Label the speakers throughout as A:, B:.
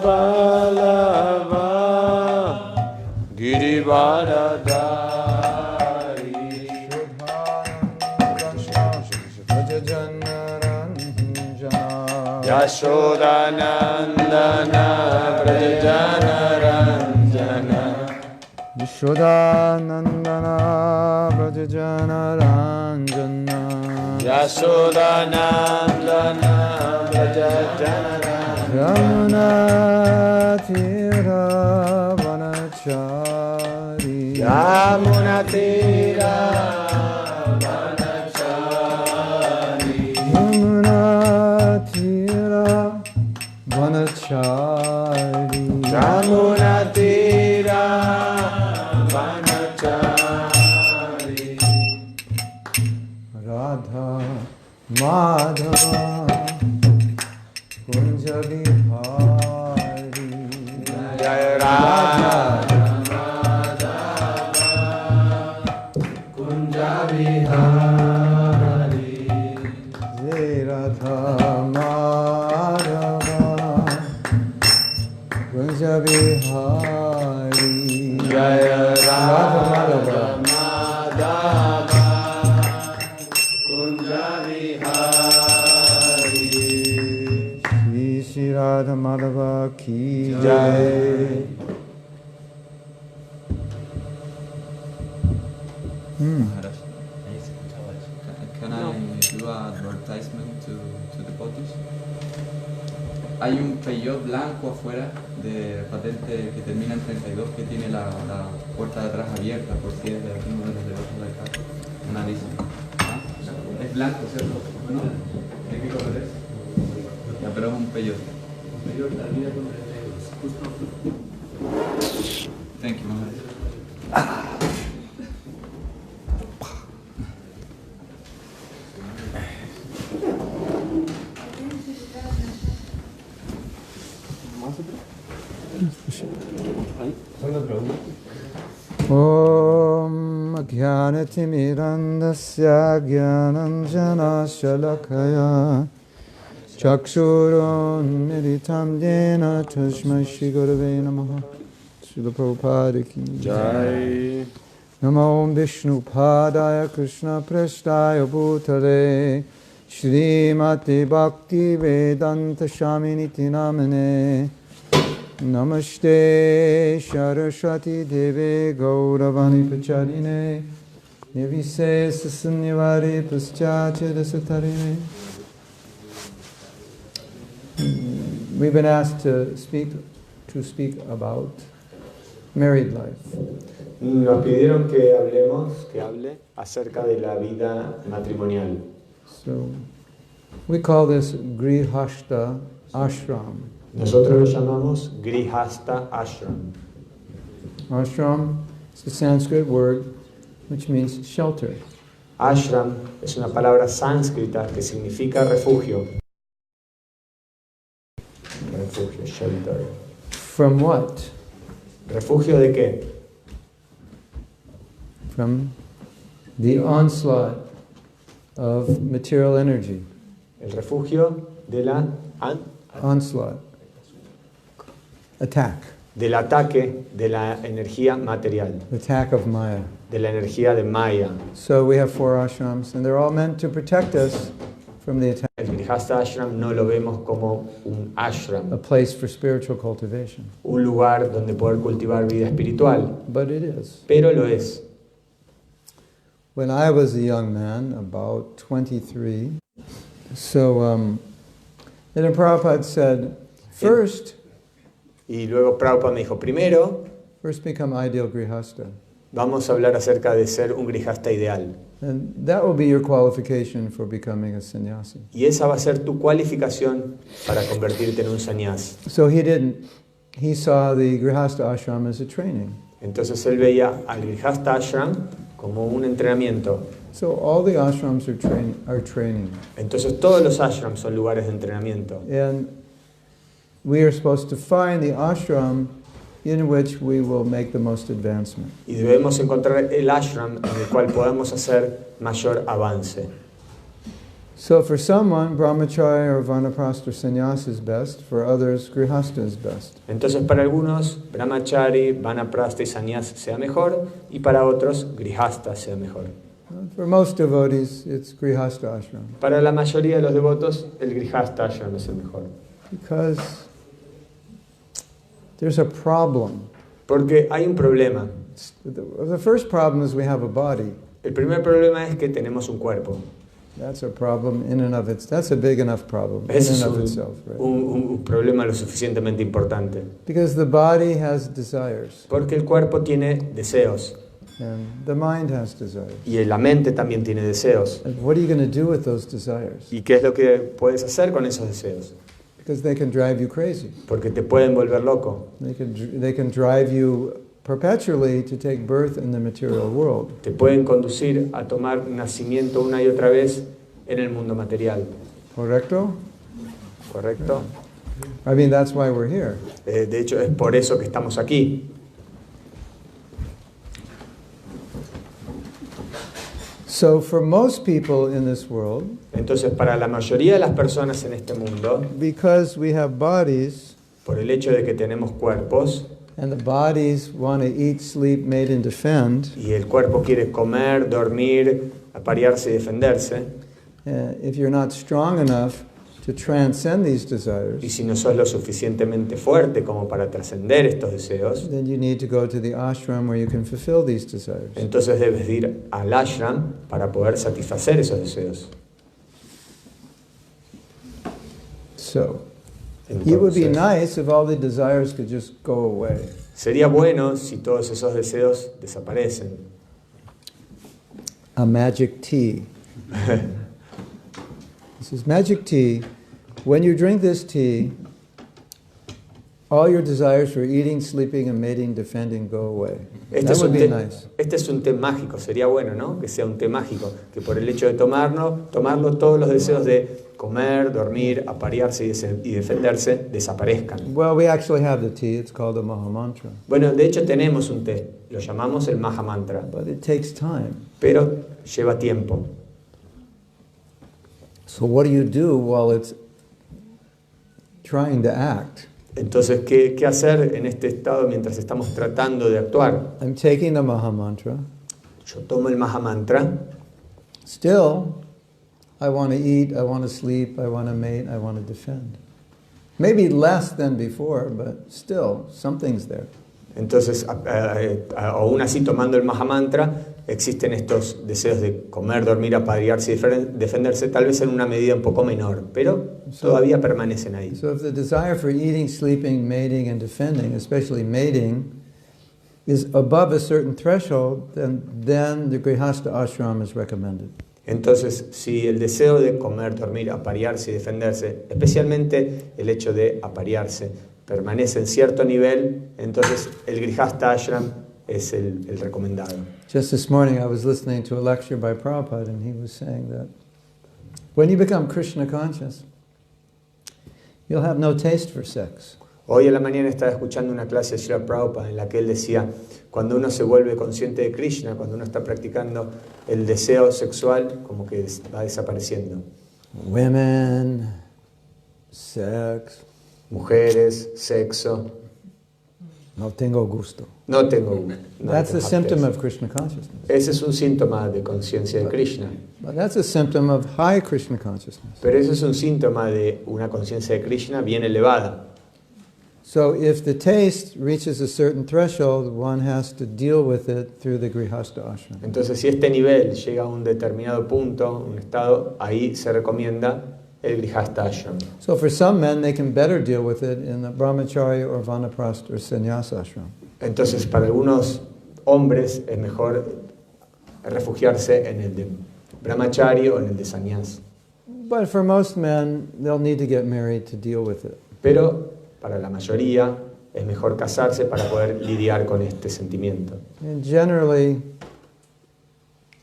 A: Vallabha Girivaradari Yashodanandana Brajanaranjana
B: Yashodanandana Brajanaranjana
A: Yashodanandana Brajanaranjana
B: Yamuna Tira Vanachari
A: Yamuna Tira Vanachari
B: Yamuna Tira Vanachari
A: Yamuna Tira Vanachari
B: Radha Madhava Kunja Vihari
A: Jaya Radha Madhava Kunja Vihari
B: Jai Radha Madhava Kunja Vihari
A: Jaya
B: Radha Madhava
A: Madhava Kunja Vihari
B: Shri Radha Madhava Ki
A: Jai.
C: Maharaj, can I do an advertisement to the devotees? Hay un peyot blanco afuera de patente que termina en 32 que tiene la puerta de atrás abierta por si es de alguno de los devotos de acá. Una dice. ¿Ah? Es blanco, ¿cierto? ¿No? ¿De qué color es? Ya, pero es un peyot. Thank you, Maharaj.
B: Om Jnanatimirandasya Jnananjana Shalakaya Chakshurun Militam Dena Tasmai Shri Gurave Namaha Srila Prabhupada Ki
A: Jai.
B: Namo Om Vishnu Padaya Krishna Prasthaya Bhutale Shrimati Bhakti Vedanta Shaminiti Namane Namaste Saraswati Deve Gauravani Pacharine Nivise Sasanivari Paschatya Dasatarine. We've been asked to speak about married life.
A: Nos pidieron que hable acerca de la vida matrimonial.
B: So we call this Grihastha Ashram.
A: Nosotros lo llamamos Grihastha Ashram.
B: Ashram is a Sanskrit word which means shelter.
A: Ashram es una palabra sánscrita que significa refugio. Refugio, shelter.
B: From what?
A: ¿Refugio de qué?
B: From the onslaught of material energy.
A: El refugio de la
B: Onslaught. Attack.
A: del ataque de la energía material,
B: Attack of Maya.
A: de la energía de Maya.
B: So we have 4 ashrams and they're all meant to protect us from the attack.
A: El Grihastha Ashram no lo vemos como un
B: A
A: ashram,
B: place for spiritual cultivation.
A: un lugar donde poder cultivar vida espiritual,
B: But it is.
A: pero lo es.
B: When I was a young man, about 23, then Prabhupada said, first
A: Y luego Prabhupada me dijo, primero
B: become ideal grihastha.
A: vamos a hablar acerca de ser un grihasta ideal.
B: And that will be your qualification for becoming a sannyasi.
A: Y esa va a ser tu cualificación para convertirte en un sannyas.
B: So he saw the grihastha ashram as a training.
A: Entonces él veía al Grihastha Ashram como un entrenamiento.
B: So all the ashrams are training.
A: Entonces todos los ashrams son lugares de entrenamiento.
B: And we are supposed to find the ashram in which we will make the most advancement.
A: Y debemos encontrar el ashram en el cual podamos hacer mayor avance.
B: So for someone, brahmacharya or vanaprastha or sannyas is best. For others, grihastha is best.
A: Entonces para algunos, brahmachari, vanaprastha y sannyas sea mejor, y para otros, grihastha sea mejor.
B: For most devotees, it's grihastha ashram.
A: Para la mayoría de los devotos, el grihastha ashram es el mejor.
B: Because there's a problem.
A: Porque hay un problema.
B: The first problem is we have a body.
A: El primer problema es que tenemos un cuerpo.
B: That's a problem in and of itself. That's a big enough problem in
A: Ese es
B: and of itself, right?
A: un problema lo suficientemente importante.
B: Because the body has desires,
A: Porque el cuerpo tiene deseos.
B: and the mind has desires.
A: Y la mente también tiene deseos.
B: And what are you going to do with those desires?
A: ¿Y qué es lo que puedes hacer con esos deseos?
B: Because they can drive you crazy.
A: Porque te pueden volver loco.
B: They can drive you perpetually to take birth in the material world.
A: Te pueden conducir a tomar nacimiento una y otra vez en el mundo material.
B: Correcto?
A: ¿Correcto?
B: I mean, that's why we're here.
A: De hecho, es por eso que estamos aquí.
B: So for most people in this world,
A: Entonces, para la mayoría de las personas en este mundo,
B: because we have bodies,
A: por el hecho de que tenemos cuerpos,
B: and the bodies want to eat, sleep, mate, and defend,
A: y el cuerpo quiere comer, dormir, aparearse y defenderse,
B: if you're not strong enough to transcend these
A: y
B: desires,
A: si no sos lo suficientemente fuerte como para trascender estos deseos,
B: then you need to go to the ashram where you can fulfill these desires.
A: entonces debes de ir al ashram para poder satisfacer esos deseos.
B: So, it would be
A: Entonces,
B: nice if all the desires could just go away.
A: sería bueno si todos esos deseos desaparecen.
B: A magic tea. This is magic tea. When you drink this tea, all your desires for eating, sleeping, and mating, defending go away. That would be nice.
A: Este es un té mágico, sería bueno, ¿no? Que sea un té mágico, que por el hecho de tomarlo, todos los deseos de comer, dormir, aparearse y defenderse desaparezcan.
B: Well, we actually have the tea. It's called the Mahamantra.
A: Bueno, de hecho tenemos un té, lo llamamos el Mahamantra,
B: But it takes time.
A: pero lleva tiempo.
B: So what do you do while it's trying to act?
A: Entonces, ¿qué hacer en este estado mientras estamos tratando de actuar?
B: I'm taking the Mahamantra.
A: Yo tomo el Mahamantra,
B: Still, I want to eat, I want to sleep, I want to mate, I want to defend. Maybe less than before, but still, something's there.
A: entonces, aún así tomando el Mahamantra, existen estos deseos de comer, dormir, aparearse y defenderse, tal vez en una medida un poco menor, pero todavía permanecen ahí.
B: So if the desire for eating, sleeping, mating, and defending, especially mating, is above a certain threshold, then the Grihastha ashram is recommended.
A: Entonces, si el deseo de comer, dormir, aparearse y defenderse, especialmente el hecho de aparearse, permanece en cierto nivel, entonces el Grihastha ashram es el recomendado.
B: Just this morning I was listening to a lecture by Prabhupada, and he was saying that when you become Krishna conscious, you'll have no taste for sex.
A: Hoy a la mañana estaba escuchando una clase de Srila Prabhupada en la que él decía, cuando uno se vuelve consciente de Krishna, cuando uno está practicando el deseo sexual, como que va desapareciendo.
B: Women, sex,
A: Mujeres, sexo,
B: no tengo gusto.
A: no tengo...
B: That's a symptom of Krishna consciousness.
A: Ese es un síntoma de conciencia de Krishna.
B: But that's a symptom of high Krishna consciousness.
A: Pero ese es un síntoma de una conciencia de Krishna bien elevada.
B: So if the taste reaches a certain threshold, one has to deal with it through the Grihastha ashram.
A: Entonces, si este nivel llega a un determinado punto, un estado, ahí se recomienda el Grihastha ashram.
B: So for some men, they can better deal with it in the brahmacharya or vanaprastha or sannyas ashram.
A: Entonces, para algunos hombres es mejor refugiarse en el de brahmachari o en el de sannyas.
B: But for most men, they'll need to get married to deal with it.
A: Pero para la mayoría es mejor casarse para poder lidiar con este sentimiento.
B: And generally,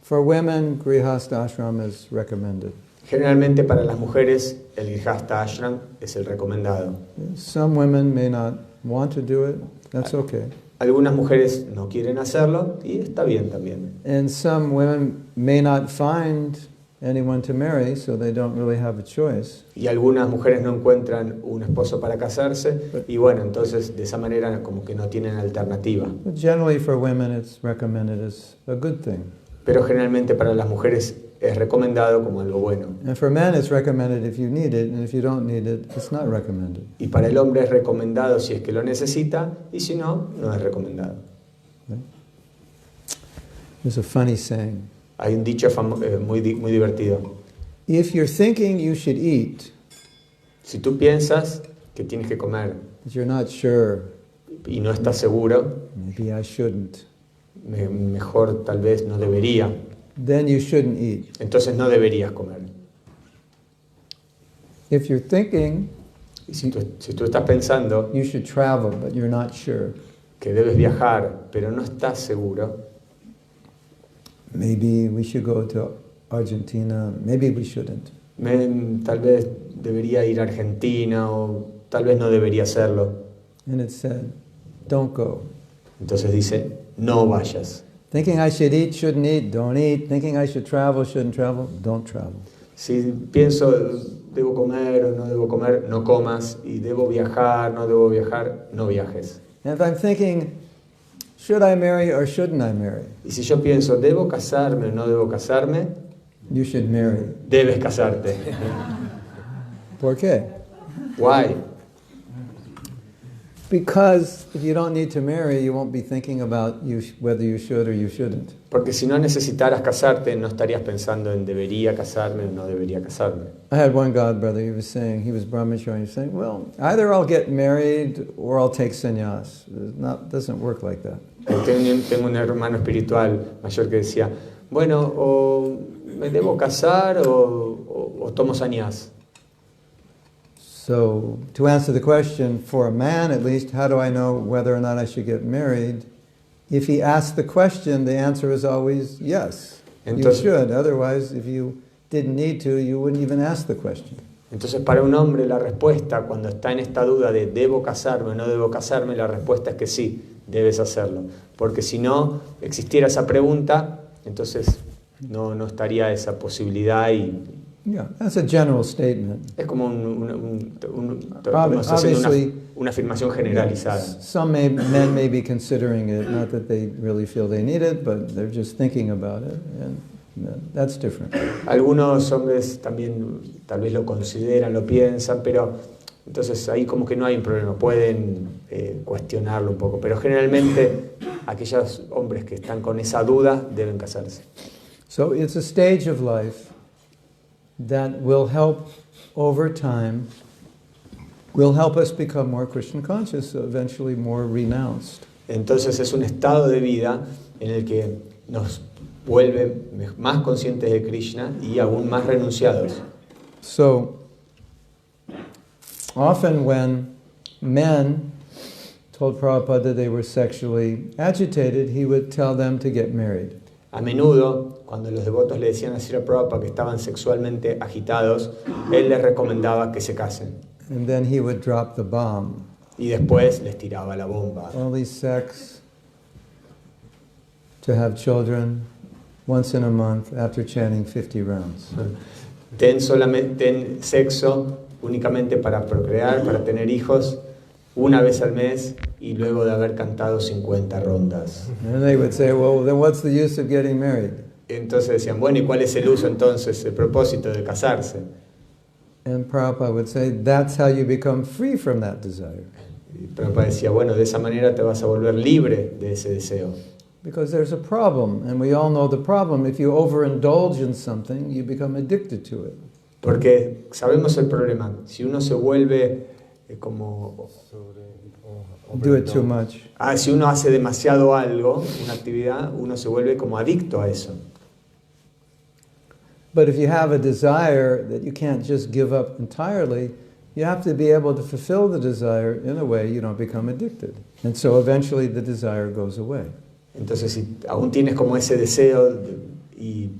B: for women, Grihastha ashram is recommended.
A: Generalmente para las mujeres el Grihastha ashram es el recomendado.
B: Some women may not want to do it. That's okay.
A: Algunas mujeres no quieren hacerlo y está bien también.
B: And some women may not find anyone to marry, so they don't really have a choice.
A: Y algunas mujeres no encuentran un esposo para casarse y bueno, entonces de esa manera como que no tienen alternativa.
B: But generally for women it's recommended as a good thing.
A: Pero generalmente para las mujeres es recomendado como algo bueno.
B: And for men it's recommended if you need it, and if you don't need it, it's not recommended.
A: Y para el hombre es recomendado si es que lo necesita y si no, no es recomendado.
B: Right? There's a funny saying.
A: Hay un dicho muy divertido.
B: If you're thinking you should eat,
A: Si tú piensas que tienes que comer
B: but you're not sure,
A: y no estás seguro,
B: maybe I shouldn't,
A: mejor tal vez no debería,
B: then you shouldn't eat.
A: entonces no deberías comer.
B: If you're thinking
A: Y si tú estás pensando
B: you should travel, but you're not sure,
A: que debes viajar, pero no estás seguro,
B: maybe we should go to Argentina, maybe we shouldn't.
A: tal vez debería ir a Argentina o tal vez no debería hacerlo.
B: And it said, don't go.
A: Entonces dice, no vayas.
B: Thinking I should eat, shouldn't eat, don't eat. Thinking I should travel, shouldn't travel, don't travel.
A: Si pienso, debo comer o no debo comer, no comas. Y debo viajar, no debo viajar, no viajes.
B: And if I'm thinking, should I marry or shouldn't I marry?
A: Y si yo pienso, debo casarme o no debo casarme,
B: You should marry.
A: debes casarte.
B: ¿Por qué?
A: Why?
B: Because if you don't need to marry, you won't be thinking about whether you should or you shouldn't.
A: Porque si no necesitaras casarte, no estarías pensando en debería casarme o no debería casarme.
B: I had one god brother, he was saying, he was brahmachari, he was saying, well, either I'll get married or I'll take sannyas. It doesn't work like that.
A: Tengo un hermano espiritual mayor que decía, bueno, o me debo casar o tomo sannyas.
B: So, to answer the question, for a man at least, how do I know whether or not I should get married? If he asks the question, the answer is always yes.
A: Entonces,
B: you should. Otherwise, if you didn't need to, you wouldn't even ask the question.
A: Entonces, para un hombre la respuesta, cuando está en esta duda de debo casarme o no debo casarme, la respuesta es que sí, debes hacerlo. Porque si no existiera esa pregunta, entonces no estaría esa posibilidad y
B: Yeah, that's a general statement.
A: es como una afirmación generalizada.
B: Some men may be considering it, not that they really feel they need it, but they're just thinking about it, and that's different.
A: Algunos hombres también tal vez lo consideran, lo piensan, pero entonces ahí como que no hay un problema, pueden cuestionarlo un poco, pero generalmente aquellos hombres que están con esa duda deben casarse.
B: So it's a stage of life that will help over time, will help us become more Christian conscious, so eventually more renounced.
A: Entonces es un estado de vida en el que nos vuelve más conscientes de Krishna y aún más renunciados.
B: So often when men told Prabhupada that they were sexually agitated, he would tell them to get married.
A: A menudo, cuando los devotos le decían a Srila Prabhupada que estaban sexualmente agitados, él les recomendaba que se casen.
B: And then he would drop the bomb.
A: Y después les tiraba la bomba.
B: Only sex, to have children once in a month after chanting 50 rounds.
A: Ten sexo únicamente para procrear, para tener hijos, una vez al mes y luego de haber cantado 50 rondas.
B: And they would say, well, then what's the use of getting married?
A: Entonces decían, bueno, ¿y cuál es el uso entonces, el propósito de casarse?
B: And Prabhupada would say, that's how you become free from that desire.
A: Y Prabhupada decía, bueno, de esa manera te vas a volver libre de ese deseo.
B: Because there's a problem, and we all know the problem. If you overindulge in something, you become addicted to it.
A: Porque sabemos el problema. Si uno se vuelve como...
B: Do it too much.
A: Si uno hace demasiado algo, una actividad, uno se vuelve como adicto a eso.
B: But if you have a desire that you can't just give up entirely, you have to be able to fulfill the desire in a way you don't become addicted. And so eventually the desire goes away.
A: Entonces, si aún tienes como ese deseo y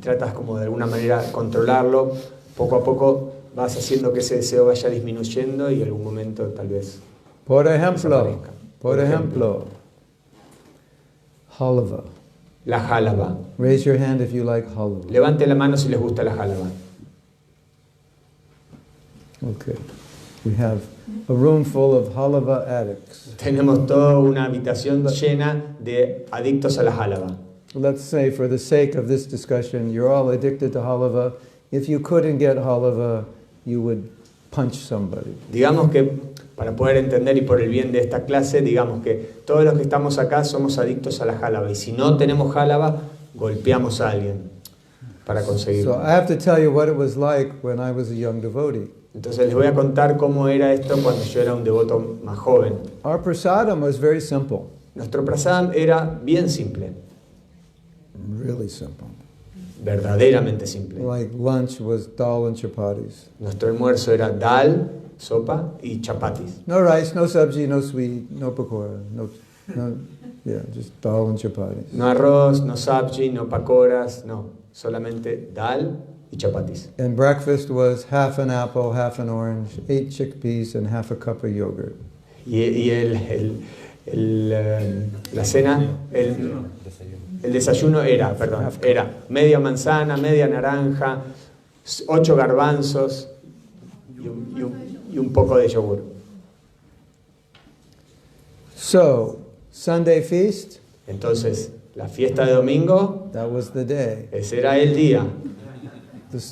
A: tratas como de alguna manera controlarlo, poco a poco vas haciendo que ese deseo vaya disminuyendo y en algún momento tal vez
B: Por ejemplo, halva.
A: la jálaba?
B: Raise your hand if you like halava.
A: Levante la mano si les gusta la jálaba.
B: Okay. We have a room full of halava addicts.
A: Tenemos toda una habitación llena de adictos a la jálaba.
B: Let's say, for the sake of this discussion, you're all addicted to halava. If you couldn't get halava, you would punch somebody.
A: Digamos que, para poder entender y por el bien de esta clase, digamos que todos los que estamos acá somos adictos a la jálaba. Y si no tenemos jálaba, golpeamos a alguien para conseguirlo.
B: So I have to tell you what it was like when I was a young devotee.
A: Entonces les voy a contar cómo era esto cuando yo era un devoto más joven.
B: Our prasadam was very simple.
A: Nuestro prasadam era bien simple,
B: Really simple.
A: verdaderamente simple.
B: Like lunch was dal and chapatis.
A: Nuestro almuerzo era dal, sopa y chapatis.
B: No rice, no sabji, no sweet, no pakora, just dal and chapatis.
A: No arroz, no sabji, no pakoras, no, solamente dal y chapatis.
B: And breakfast was half an apple, half an orange, 8 chickpeas, and half a cup of yogurt.
A: Y la cena, el desayuno era media manzana, media naranja, 8 garbanzos y un poco de yogur.
B: So, Sunday feast,
A: Entonces, la fiesta de domingo,
B: that was the day.
A: ese era el día.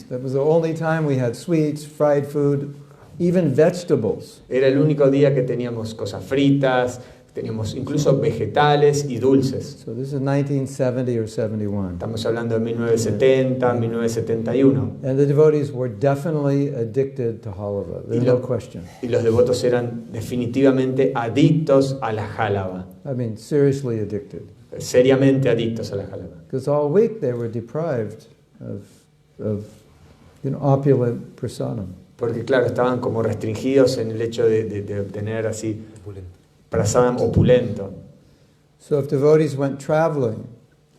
B: That was the only time we had sweets, fried food, even vegetables.
A: Era el único día que teníamos cosas fritas, teníamos incluso vegetales y dulces.
B: So this is 1970 or 71.
A: Estamos hablando de 1970, 1971.
B: And the devotees were definitely addicted to halava. There's no question.
A: Y los devotos eran definitivamente adictos a la jálaba.
B: I mean, seriously addicted.
A: Seriamente adictos a la jálaba.
B: Because all week they were deprived of opulent prasadam.
A: Porque claro, estaban como restringidos en el hecho de obtener así prasadam opulento.
B: So if devotees went traveling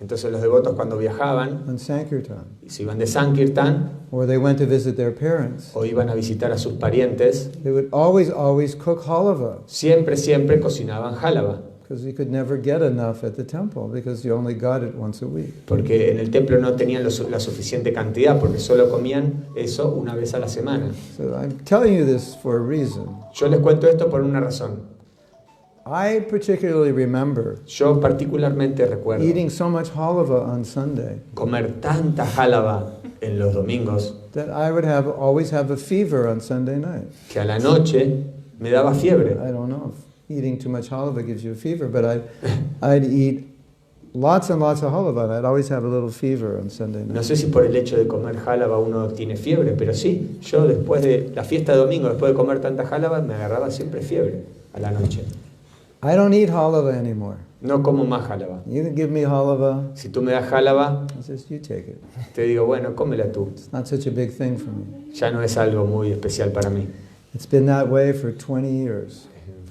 A: Entonces los devotos cuando viajaban
B: on Sankirtan,
A: y se iban de Sankirtan
B: or they went to visit their parents,
A: o iban a visitar a sus parientes,
B: they would always cook halava,
A: siempre cocinaban jálaba.
B: because you could never get enough at the temple, because you only got it once a week.
A: Porque en el templo no tenían la suficiente cantidad, porque solo comían eso una vez a la semana.
B: So I'm telling you this for a reason.
A: Yo les cuento esto por una razón.
B: I particularly remember
A: Yo particularmente recuerdo
B: eating so much halava on Sunday
A: comer tanta jálaba en los domingos
B: that I would always have a fever on Sunday night.
A: que a la noche me daba fiebre.
B: I don't know if eating too much halava gives you a fever, but I'd eat lots and lots of halava, and I'd always have a little fever on Sunday night.
A: No sé si por el hecho de comer jálaba uno tiene fiebre, pero sí, yo después de la fiesta de domingo, después de comer tanta jálaba, me agarraba siempre fiebre a la noche.
B: I don't eat halava anymore.
A: No como más jálaba.
B: You can give me halava,
A: Si tú me das jálaba,
B: I says, you take it.
A: te digo, bueno, cómela tú.
B: It's not such a big thing for me.
A: Ya no es algo muy especial para mí.
B: It's been that way for 20 years.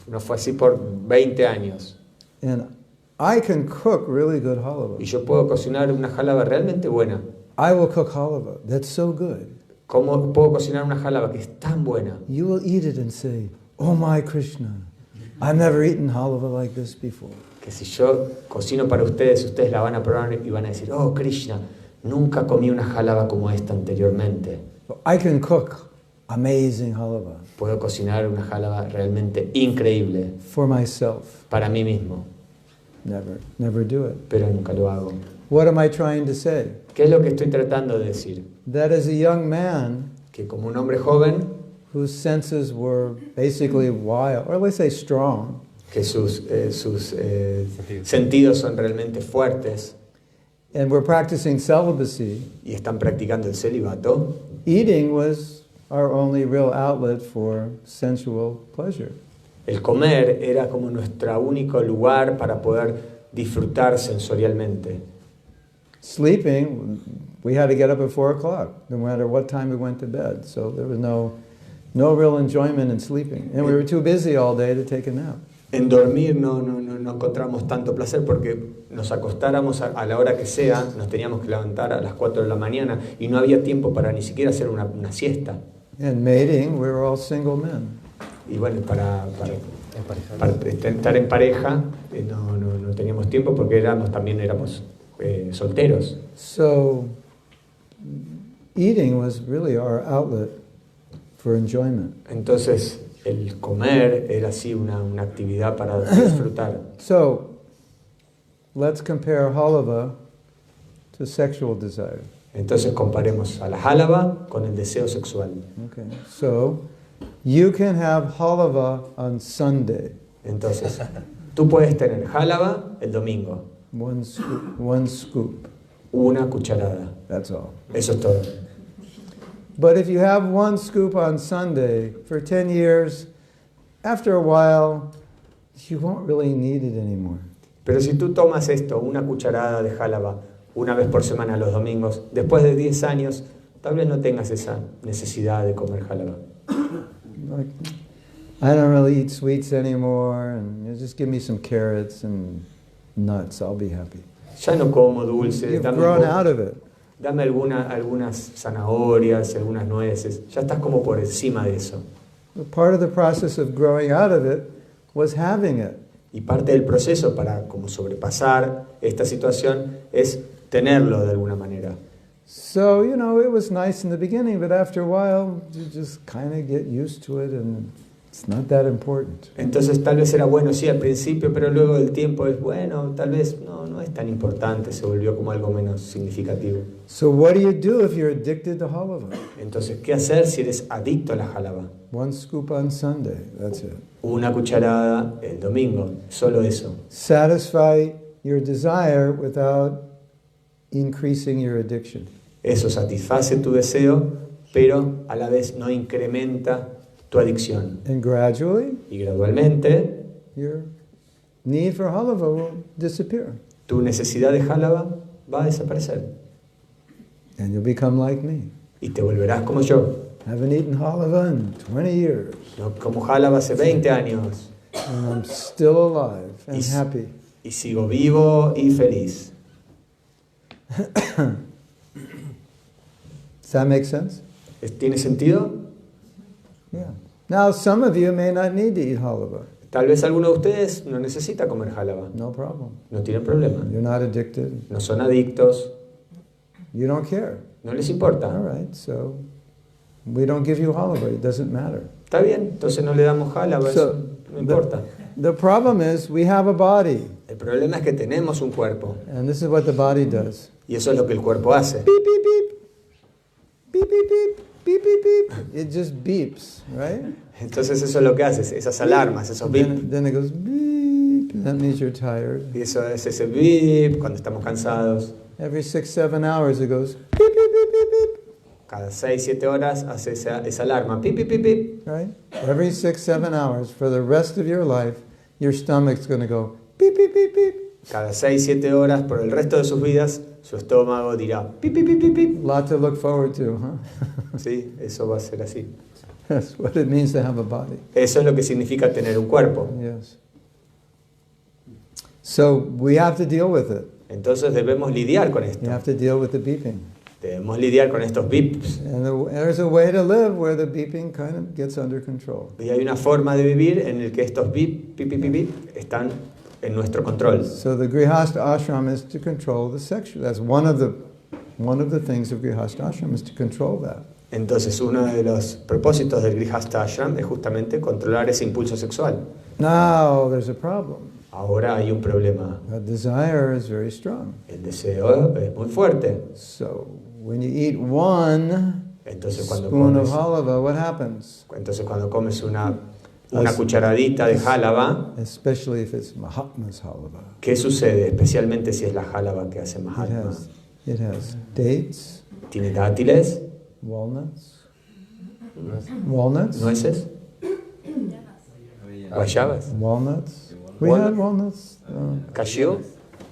A: No fue así por 20 años.
B: And I can cook really good halava.
A: Y yo puedo cocinar una jálaba realmente buena.
B: I will cook halava. That's so good.
A: ¿Cómo puedo cocinar una jálaba que es tan buena?
B: You will eat it and say, oh my Krishna, I've never eaten halava like this before.
A: Que si yo cocino para ustedes la van a probar y van a decir, oh Krishna, nunca comí una jálaba como esta anteriormente.
B: I can cook amazing halava
A: Puedo cocinar una jálaba realmente increíble
B: for myself.
A: para mí mismo,
B: Never do it.
A: pero nunca lo hago.
B: What am I trying to say?
A: ¿Qué es lo que estoy tratando de decir?
B: That as a young man
A: Que como un hombre joven,
B: whose senses were basically wild, or let's say strong,
A: que sus sentidos son realmente fuertes
B: and we're practicing celibacy,
A: y están practicando el celibato,
B: eating was our only real outlet for sensual pleasure.
A: el comer era como nuestro único lugar para poder disfrutar sensorialmente.
B: Sleeping, we had to get up at 4 o'clock, no matter what time we went to bed. So there was no real enjoyment in sleeping. And we were too busy all day to take a nap.
A: En dormir no encontramos tanto placer porque nos acostáramos a la hora que sea, nos teníamos que levantar a las 4 de la mañana y no había tiempo para ni siquiera hacer una siesta.
B: And mating, we were all single men.
A: Y bueno, para estar en pareja no teníamos tiempo porque también éramos solteros.
B: So eating was really our outlet for enjoyment.
A: Entonces el comer era así una actividad para disfrutar.
B: So let's compare halava to sexual desire.
A: Entonces comparemos a la jálaba con el deseo sexual.
B: Okay. So you can have halava on Sunday.
A: Entonces, tú puedes tener jálaba el domingo,
B: One scoop.
A: una cucharada.
B: That's all.
A: Eso es todo.
B: But if you have one scoop on Sunday for 10 years, after a while, you won't really need it anymore.
A: Pero si tú tomas esto, una cucharada de jálaba, una vez por semana los domingos, después de 10 años, tal vez no tengas esa necesidad de comer jálaba.
B: Like, I don't really eat sweets anymore, and you just give me some carrots and nuts, I'll be happy.
A: Ya no como dulces,
B: You've grown out of it.
A: dame algunas zanahorias, algunas nueces. Ya estás como por encima de eso.
B: Part of the process of growing out of it was having it.
A: Y parte del proceso para como sobrepasar esta situación es tenerlo de alguna manera.
B: So, you know, it was nice in the beginning, but after a while, you just kind of get used to it, and it's not that important.
A: Entonces tal vez era bueno sí al principio, pero luego del tiempo es bueno, tal vez no es tan importante, se volvió como algo menos significativo.
B: So what do you do if you're addicted to halava?
A: Entonces, ¿qué hacer si eres adicto a la jálaba?
B: One scoop on Sunday, that's it.
A: Una cucharada el domingo, solo eso.
B: Satisfy your desire without increasing your addiction.
A: Eso satisface tu deseo, pero a la vez no incrementa tu adicción.
B: And gradually,
A: Y gradualmente,
B: your need for halava will disappear.
A: tu necesidad de jálaba va a desaparecer.
B: And you'll become like me.
A: Y te volverás como yo.
B: Haven't eaten halava in 20 years.
A: No como jálaba hace 20 años.
B: And I'm still alive and
A: Y-
B: happy.
A: Y sigo vivo y feliz.
B: Does that make sense?
A: ¿Tiene sentido?
B: Yeah. Now, some of you may not need to eat halava.
A: Tal vez alguno de ustedes no necesita comer jálaba.
B: No problem.
A: No tienen problema.
B: You're not addicted.
A: No son adictos.
B: You don't care.
A: No les importa.
B: All right, so we don't give you halava. It doesn't matter.
A: Está bien, entonces no le damos jálaba. Eso
B: So,
A: no importa.
B: The problem is we have a body,
A: El problema es que tenemos un cuerpo.
B: and this is what the body does.
A: Y eso es lo que el cuerpo hace.
B: Beep, beep, beep. Beep, beep, beep. Beep, beep, beep. It just beeps, right?
A: Entonces eso es lo que hace, esas alarmas, esos bip.
B: Then it goes beep. That means you're tired.
A: Y eso es ese bip cuando estamos cansados.
B: Every 6-7 hours it goes beep, beep, beep, beep, beep.
A: Cada 6-7 horas hace esa alarma. Pip, pip, pip, pip.
B: Right? Every 6-7 hours for the rest of your life, your stomach's going to go beep, beep, beep, beep.
A: Cada 6-7 horas por el resto de sus vidas, su estómago dirá pip, pip, pip, pip, pip.
B: A lot to look forward to, huh?
A: Sí, eso va a ser así.
B: That's what it means to have a body.
A: Eso es lo que significa tener un cuerpo.
B: Yes. So we have to deal with it.
A: Entonces debemos lidiar con
B: You
A: esto.
B: have to deal with the beeping.
A: Debemos lidiar con estos bips.
B: And there's a way to live where the beeping kind of gets under control.
A: Y hay una forma de vivir en el que estos bip, pip, pip, pip, pip están en nuestro control.
B: So the Grihastha ashram is to control the sexual. That's one of the things of Grihastha ashram is to control that.
A: Entonces uno de los propósitos del Grihastha Ashram es justamente controlar ese impulso sexual.
B: Now there's a problem.
A: Ahora hay un problema.
B: A desire is very strong.
A: El deseo es muy fuerte.
B: So when you eat one
A: Entonces cuando
B: spoon of
A: comes,
B: halava, what happens?
A: una cucharadita de jálaba,
B: Especially if it's Mahatma's halava.
A: ¿qué sucede? Especialmente si es la jálaba que hace Mahatma.
B: It has dates,
A: Tiene dátiles,
B: walnuts,
A: nueces, guayabas,
B: walnuts. We
A: Walnut?
B: had walnuts.
A: cashew.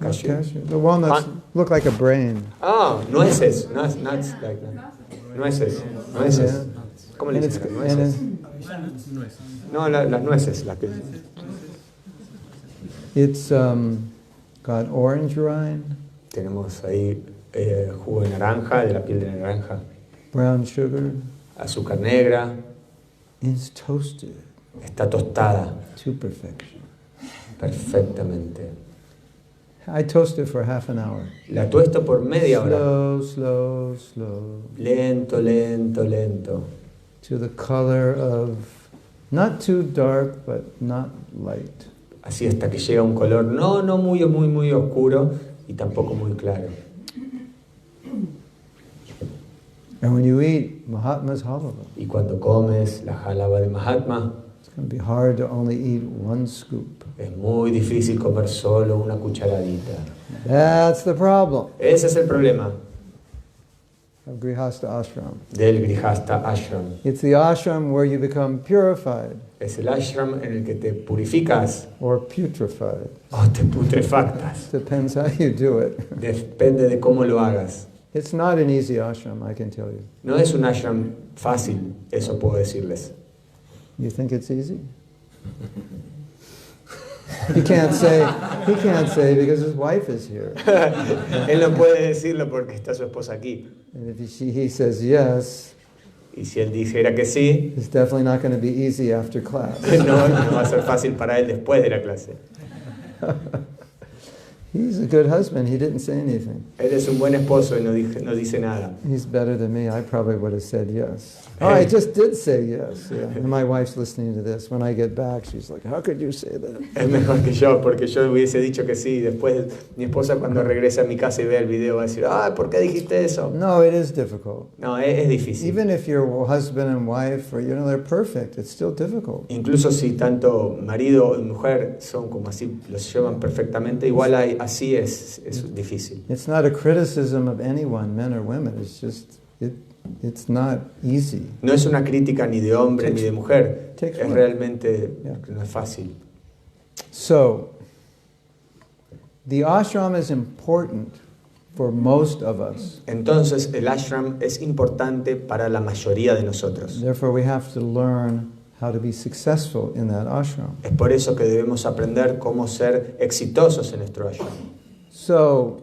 B: Not
A: Cashew.
B: cashew. The walnuts look like a brain.
A: Ah, nueces. Nuts like that. Nueces. Nueces. ¿Cómo le
B: And
A: dicen?
B: and
A: Nueces. No, las nueces. La que...
B: it's got orange rind,
A: Tenemos ahí jugo de naranja, de la piel de naranja,
B: brown sugar.
A: azúcar negra,
B: It's toasted
A: está tostada
B: to perfection.
A: perfectamente.
B: I toast it for half an hour.
A: La tuesto por media hora.
B: Slow, slow, slow.
A: Lento, lento, lento.
B: To the color of, not too dark, but not light.
A: Así hasta que llega a un color no muy oscuro y tampoco muy claro.
B: And when you eat Mahatma's halava,
A: Y cuando comes la jalaba de Mahatma,
B: it's going to be hard to only eat one scoop.
A: es muy difícil comer solo una cucharadita.
B: That's the problem
A: Ese es el problema
B: of Grihastha ashram.
A: del Grihastha Ashram.
B: It's the ashram where you become purified
A: Es el ashram en el que te purificas
B: or putrefied.
A: o te putrefactas.
B: Depends how you do it.
A: Depende de cómo lo hagas.
B: It's not an easy ashram, I can tell you.
A: No es un ashram fácil, eso puedo decirles.
B: You think it's easy? He can't say because his wife is here.
A: Él no puede decirlo porque está su esposa aquí.
B: And if he says yes,
A: Y si él dijera que sí,
B: it's definitely not going to be easy after class.
A: no va a ser fácil para él después de la clase.
B: He's a good husband. He didn't say anything.
A: Él es un buen esposo y no dice nada.
B: He's better than me. I probably would have said yes. Oh, I just did say yes. Yeah. And my wife's listening to this. When I get back, she's like, how could you say that?
A: Es mejor que yo, porque yo hubiese dicho que sí. Después mi esposa cuando regrese a mi casa y vea el video va a decir, ¿por qué dijiste eso?
B: No, it is difficult.
A: No, es difícil.
B: Even if your husband and wife, or they're perfect, it's still difficult.
A: Incluso si tanto marido y mujer son como así, los llevan perfectamente, igual así es difícil.
B: It's not a criticism of anyone, men or women. It's just, it's not easy.
A: No es una crítica ni de hombre ni de mujer.
B: Takes
A: Es
B: work.
A: realmente,
B: Yeah.
A: no es fácil.
B: So, the ashram is important for most of us.
A: Entonces el ashram es importante para la mayoría de nosotros.
B: Therefore, we have to learn how to be successful in that ashram.
A: Es por eso que debemos aprender cómo ser exitosos en nuestro ashram.
B: So,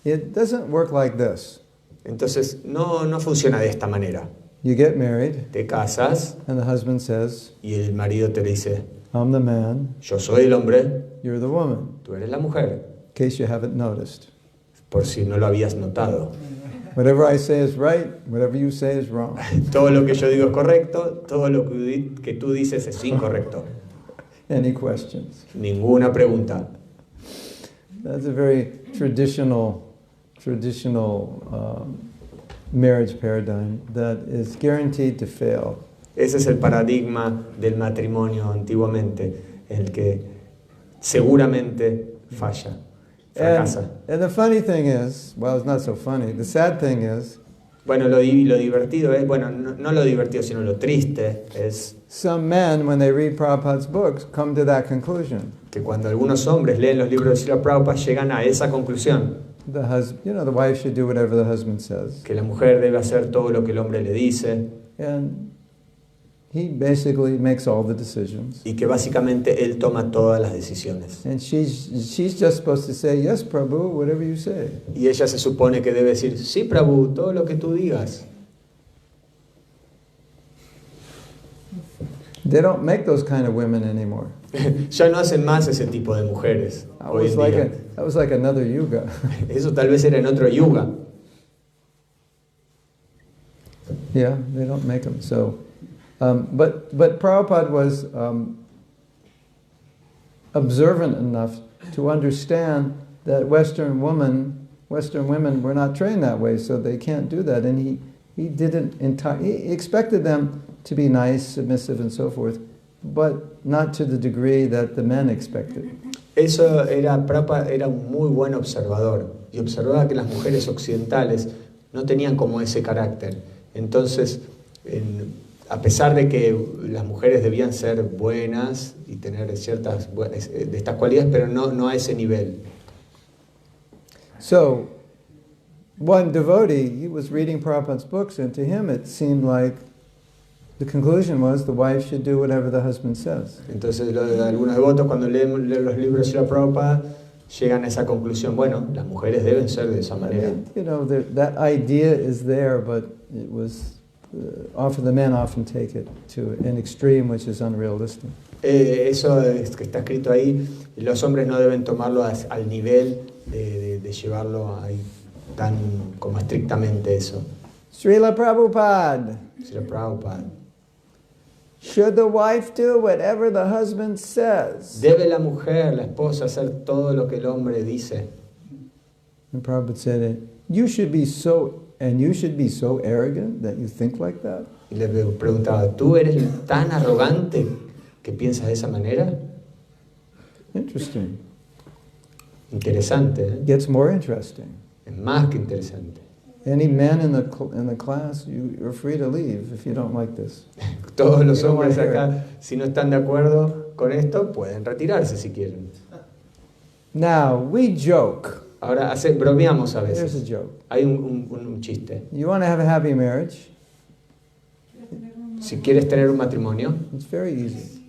B: it doesn't work like this.
A: Entonces no funciona de esta manera.
B: You get married,
A: Te casas
B: and the husband says,
A: y el marido te dice,
B: I'm the man,
A: yo soy el hombre,
B: you're the woman,
A: tú eres la mujer,
B: in case you haven't noticed.
A: por si no lo habías notado.
B: Whatever I say is right, whatever you say is wrong.
A: Todo lo que yo digo es correcto, todo lo que tú dices es incorrecto.
B: Any questions?
A: Ninguna pregunta.
B: That's a very traditional marriage paradigm that is guaranteed to fail.
A: Ese es el paradigma del matrimonio antiguamente, el que seguramente falla, fracasa.
B: And the funny thing is, well, it's not so funny. The sad thing is,
A: Bueno, lo divertido es, bueno, no lo divertido, sino lo triste es
B: some men, when they read Prabhupada's books, come to that conclusion.
A: que cuando algunos hombres leen los libros de Srila Prabhupada llegan a esa conclusión,
B: The wife should do whatever the husband says.
A: que la mujer debe hacer todo lo que el hombre le dice
B: And he basically makes all the decisions.
A: y que básicamente él toma todas las decisiones.
B: And she's just supposed to say, yes, Prabhu, whatever you say.
A: Y ella se supone que debe decir, sí, Prabhu, todo lo que tú digas.
B: They don't make those kind of women anymore.
A: Ya no hacen más ese tipo de mujeres hoy en día.
B: That was like another yuga.
A: Eso tal vez era en otro yuga.
B: Yeah, they don't make them. So, but Prabhupada was observant enough to understand that Western women were not trained that way, so they can't do that. And he expected them to be nice, submissive, and so forth, but not to the degree that the men expected.
A: Prabhupada era un muy buen observador y observaba que las mujeres occidentales no tenían como ese carácter. Entonces, a pesar de que las mujeres debían ser buenas y tener ciertas de estas cualidades, pero no a ese nivel.
B: So, one devotee, he was reading Prabhupada's books, and to him it seemed like the conclusion was the wife should do whatever the husband says.
A: Entonces, algunos devotos cuando leen los libros de la Prabhupada llegan a esa conclusión. Bueno, las mujeres deben ser de esa manera.
B: That idea is there, but it was the men often take it to an extreme which is unrealistic.
A: Eso es que está escrito ahí, los hombres no deben tomarlo al nivel de llevarlo ahí tan como estrictamente eso.
B: Srila Prabhupada.
A: Srila Prabhupada.
B: Should the wife do whatever the husband says?
A: ¿Debe la mujer, la esposa, hacer todo lo que el hombre dice?
B: And Prabhupada said, you should be so arrogant that you think like that?
A: Y le preguntaba, ¿tú eres tan arrogante que piensas de esa manera?
B: Interesting.
A: Interesante, ¿eh?
B: Gets more interesting.
A: Es más que interesante.
B: Any men in the class, you're free to leave if you don't like this.
A: Todos los hombres acá, si no están de acuerdo con esto, pueden retirarse si quieren.
B: Now, we joke.
A: Ahora bromeamos a
B: There's a
A: veces.
B: joke.
A: Hay un chiste.
B: You want to have a happy marriage?
A: Si quieres tener un matrimonio,
B: It's very easy.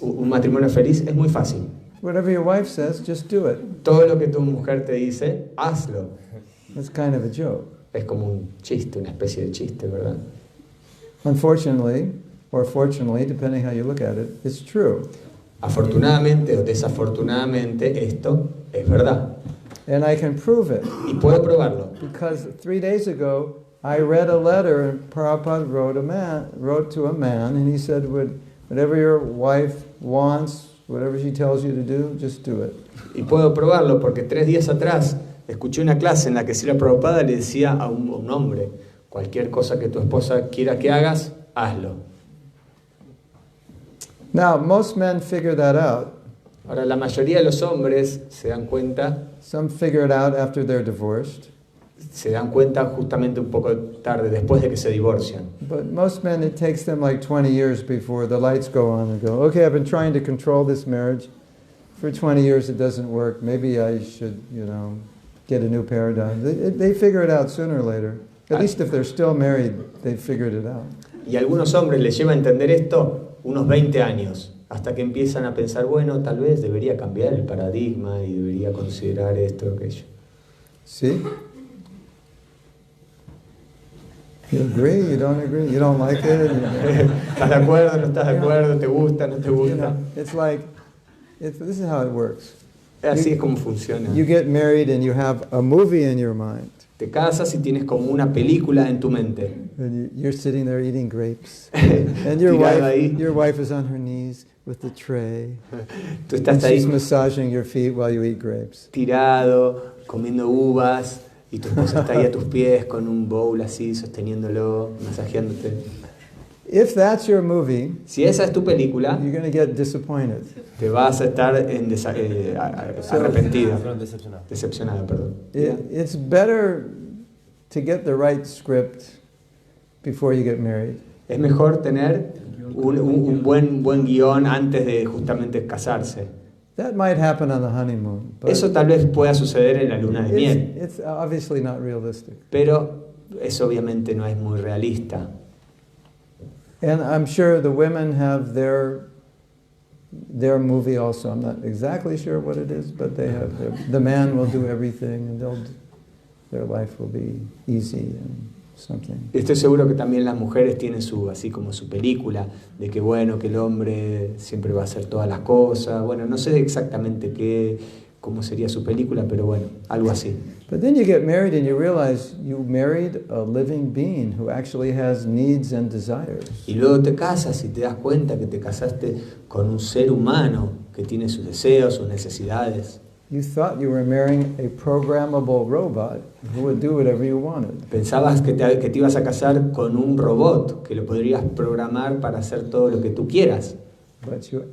A: un matrimonio feliz, es muy fácil.
B: Whatever your wife says, just do it.
A: Todo lo que tu mujer te dice, hazlo.
B: It's kind of a joke.
A: Es como un chiste, una especie de chiste, ¿verdad?
B: Unfortunately, or fortunately, depending how you look at it, it's true.
A: Afortunadamente o desafortunadamente, esto es verdad.
B: And I can prove it.
A: Y puedo probarlo.
B: Because 3 days ago, I read a letter and Prabhupada wrote to a man, and he said, whatever your wife wants, whatever she tells you to do, just do it.
A: Y puedo probarlo porque 3 días atrás escuché una clase en la que Srila Prabhupada le decía a un hombre, cualquier cosa que tu esposa quiera que hagas, hazlo.
B: Now, most men figure that out.
A: Ahora, la mayoría de los hombres se dan cuenta
B: It out after they're divorced.
A: Se dan cuenta justamente un poco tarde, después de que se divorcian.
B: But most men, it takes them like 20 years before the lights go on and go, okay, I've been trying to control this marriage. For 20 years it doesn't work. Maybe I should, get a new paradigm. They figure it out sooner or later. At least if they're still married, they've figured it out.
A: Y a algunos hombres les lleva a entender esto unos 20 años, hasta que empiezan a pensar, bueno, tal vez debería cambiar el paradigma y debería considerar esto o aquello.
B: See? You agree, you don't agree, you don't like it.
A: ¿Estás de acuerdo, no estás de acuerdo? ¿Te gusta, no te gusta?
B: It's like, this is how it works.
A: Así es como funciona.
B: You get married and you have a movie in your mind.
A: Te casas y tienes como una película en tu mente.
B: And you're sitting there eating grapes. And your wife is on her knees with the tray.
A: Tú estás
B: and
A: ahí
B: she's massaging your feet while you eat grapes.
A: Tirado, comiendo uvas, y tu esposa está ahí a tus pies con un bowl así, sosteniéndolo, masajeándote.
B: If that's your movie,
A: si esa es tu película,
B: you're going to get disappointed.
A: Te vas a estar arrepentido. Decepcionado, perdón.
B: It's better to get the right script before you get married.
A: Es mejor tener un buen guión antes de justamente casarse.
B: That might happen on the honeymoon. But
A: eso tal vez pueda suceder en la luna de miel.
B: It's obviously not realistic.
A: Pero eso obviamente no es muy realista.
B: And I'm sure the women have their movie also. I'm not exactly sure what it is, but they have the man will do everything, and their life will be easy and something.
A: Estoy seguro que también las mujeres tienen así como su película de que bueno, que el hombre siempre va a hacer todas las cosas. Bueno, no sé exactamente cómo sería su película, pero bueno, algo así.
B: But then you get married and you realize you married a living being who actually has needs and desires.
A: Y luego te casas y te das cuenta que te casaste con un ser humano que tiene sus deseos, sus necesidades.
B: You thought you were marrying a programmable robot who would do whatever you wanted.
A: Pensabas que te ibas a casar con un robot que lo podrías programar para hacer todo lo que tú quieras.
B: But you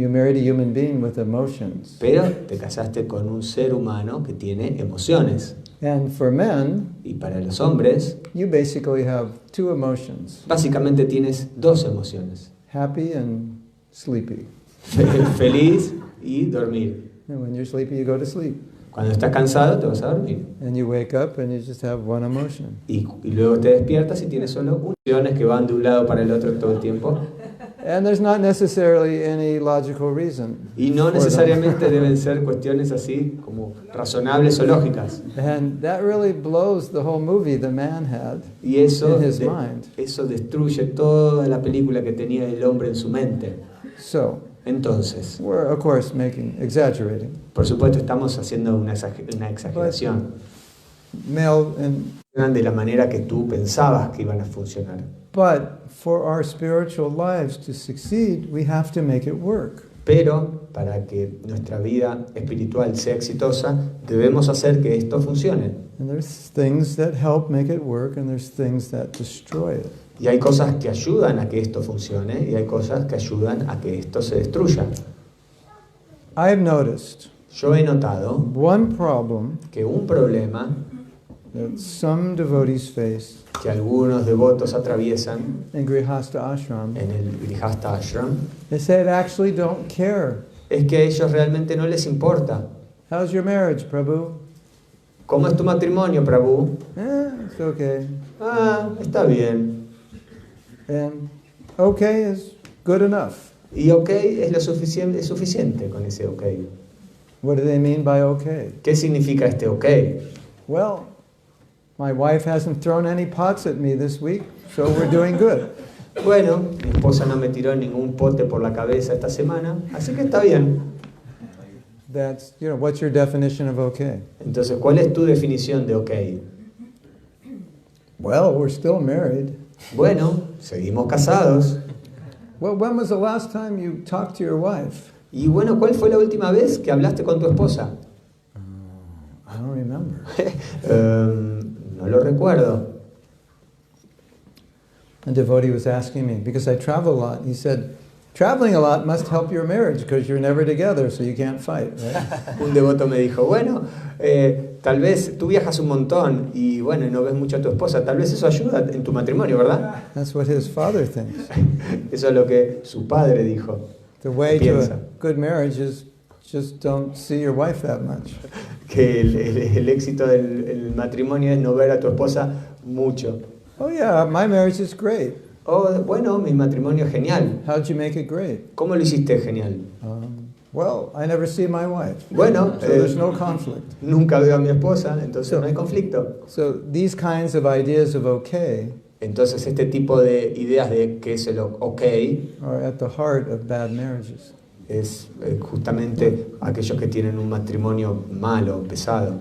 B: married a human being with emotions.
A: Pero te casaste con un ser humano que tiene emociones.
B: And for men,
A: y para los hombres,
B: you basically have two emotions.
A: Básicamente tienes dos emociones.
B: Happy and sleepy.
A: Feliz y dormir.
B: And when you're sleepy, you go to sleep.
A: Cuando estás cansado, te vas a dormir.
B: And you wake up and you just have one emotion.
A: Y luego te despiertas y tienes solo emociones que van de un lado para el otro todo el tiempo.
B: And there's not necessarily any logical reason.
A: Y no necesariamente deben ser cuestiones así como razonables o lógicas.
B: And that really blows the whole movie the man had
A: y eso,
B: in his mind.
A: Eso destruye toda la película que tenía el hombre en su mente.
B: So,
A: Entonces,
B: we're of course exaggerating.
A: por supuesto, estamos haciendo una exageración
B: Male and
A: de la manera que tú pensabas que iban a funcionar.
B: but for our spiritual lives to succeed, we have to make it work.
A: Pero para que nuestra vida espiritual sea exitosa, debemos hacer que esto funcione.
B: And there's things that help make it work, and there's things that destroy it.
A: Y hay cosas que ayudan a que esto funcione y hay cosas que ayudan a que esto se destruya.
B: I've noticed
A: Yo he notado
B: one problem
A: que un problema
B: that some devotees face
A: que algunos devotos atraviesan
B: in Grihastha ashram
A: en el Grihastha Ashram
B: is they actually don't care.
A: es que a ellos realmente no les importa.
B: How's your marriage, Prabhu?
A: ¿Cómo es tu matrimonio, Prabhu?
B: It's okay.
A: Ah, está bien.
B: And okay is good enough.
A: Y ok es lo suficiente, es suficiente con ese ok.
B: What do they mean by okay?
A: ¿Qué significa este ok?
B: Well, my wife hasn't thrown any pots at me this week, so we're doing good.
A: Bueno, mi esposa no me tiró ningún pote por la cabeza esta semana, así que está bien.
B: That's, what's your definition of okay?
A: Entonces, ¿cuál es tu definición de ok?
B: Well, we're still married.
A: Bueno, seguimos casados.
B: Well, when was the last time you talked to your wife?
A: Y bueno, ¿cuál fue la última vez que hablaste con tu esposa?
B: I don't remember.
A: No lo recuerdo.
B: A devotee was asking me, because I travel a lot, he said, traveling a lot must help your marriage because you're never together, so you can't fight, right?
A: Un devoto me dijo, bueno, tal vez tú viajas un montón y bueno, y no ves mucho a tu esposa, tal vez eso ayuda en tu matrimonio, ¿verdad?
B: That's what his father thinks.
A: Eso es lo que su padre dijo.
B: The way to
A: Piensa.
B: a good marriage is just don't see your wife that much.
A: Que el éxito del matrimonio es no ver a tu esposa mucho.
B: Oh yeah, my marriage is great.
A: Oh, bueno, mi matrimonio es genial.
B: How'd you make it great?
A: ¿Cómo lo hiciste genial?
B: Well, I never see my wife.
A: Bueno,
B: So there's no conflict.
A: nunca veo a mi esposa, entonces no hay conflicto.
B: So these kinds of ideas of okay
A: Entonces este tipo de ideas de que es el ok
B: are at the heart of bad marriages.
A: es justamente aquellos que tienen un matrimonio malo, pesado.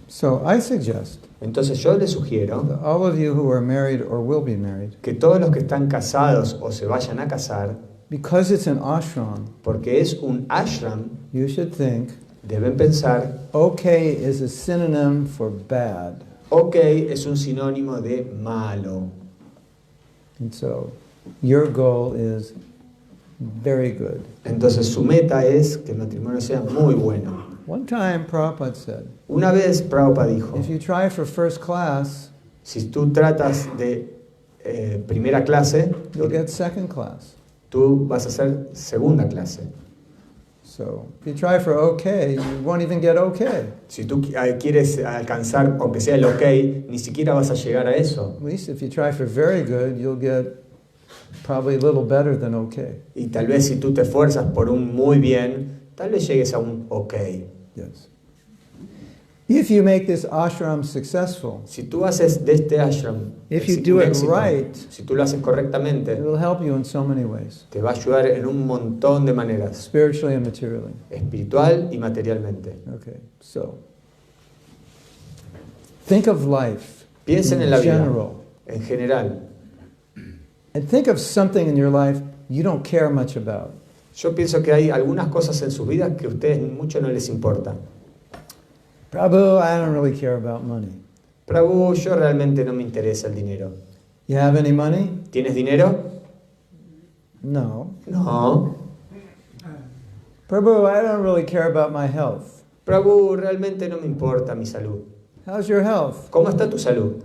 B: So I suggest
A: Entonces yo les sugiero
B: that all of you who are married or will be married,
A: que todos los que están casados o se vayan a casar,
B: because it's an ashram,
A: porque es un ashram,
B: you should think
A: deben pensar,
B: okay is a synonym for bad.
A: ok es un sinónimo de malo.
B: And so your goal is very good.
A: Entonces su meta es que el matrimonio sea muy bueno.
B: One time Prabhupada said,
A: Una vez Prabhupada dijo,
B: if you try for first class,
A: si tú tratas de primera clase,
B: you'll get second class.
A: tú vas a hacer segunda clase.
B: So if you try for okay, you won't even get okay.
A: Si tú quieres alcanzar, aunque sea el ok, ni siquiera vas a llegar a eso.
B: At least if you try for very good, you'll get probably a little better than okay.
A: Y tal vez si tú te esfuerzas por un muy bien, tal vez llegues a un ok.
B: Yes. If you make this ashram successful,
A: Si tú haces de este ashram
B: if you
A: un
B: do it
A: éxito,
B: right,
A: si tú lo haces correctamente,
B: it will help you in so many ways,
A: te va a ayudar en un montón de maneras,
B: spiritually and materially.
A: espiritual y materialmente.
B: Okay, so think of life
A: Piensen en
B: in
A: la vida,
B: general,
A: en general.
B: and think of something in your life you don't care much about.
A: Yo pienso que hay algunas cosas en sus vidas que a ustedes mucho no les importa.
B: Prabhu, I don't really care about money.
A: Prabhu, yo realmente no me interesa el dinero.
B: You have any money?
A: ¿Tienes dinero?
B: No.
A: No.
B: Prabhu, I don't really care about my health.
A: Prabhu, realmente no me importa mi salud.
B: How's your health?
A: ¿Cómo está tu salud?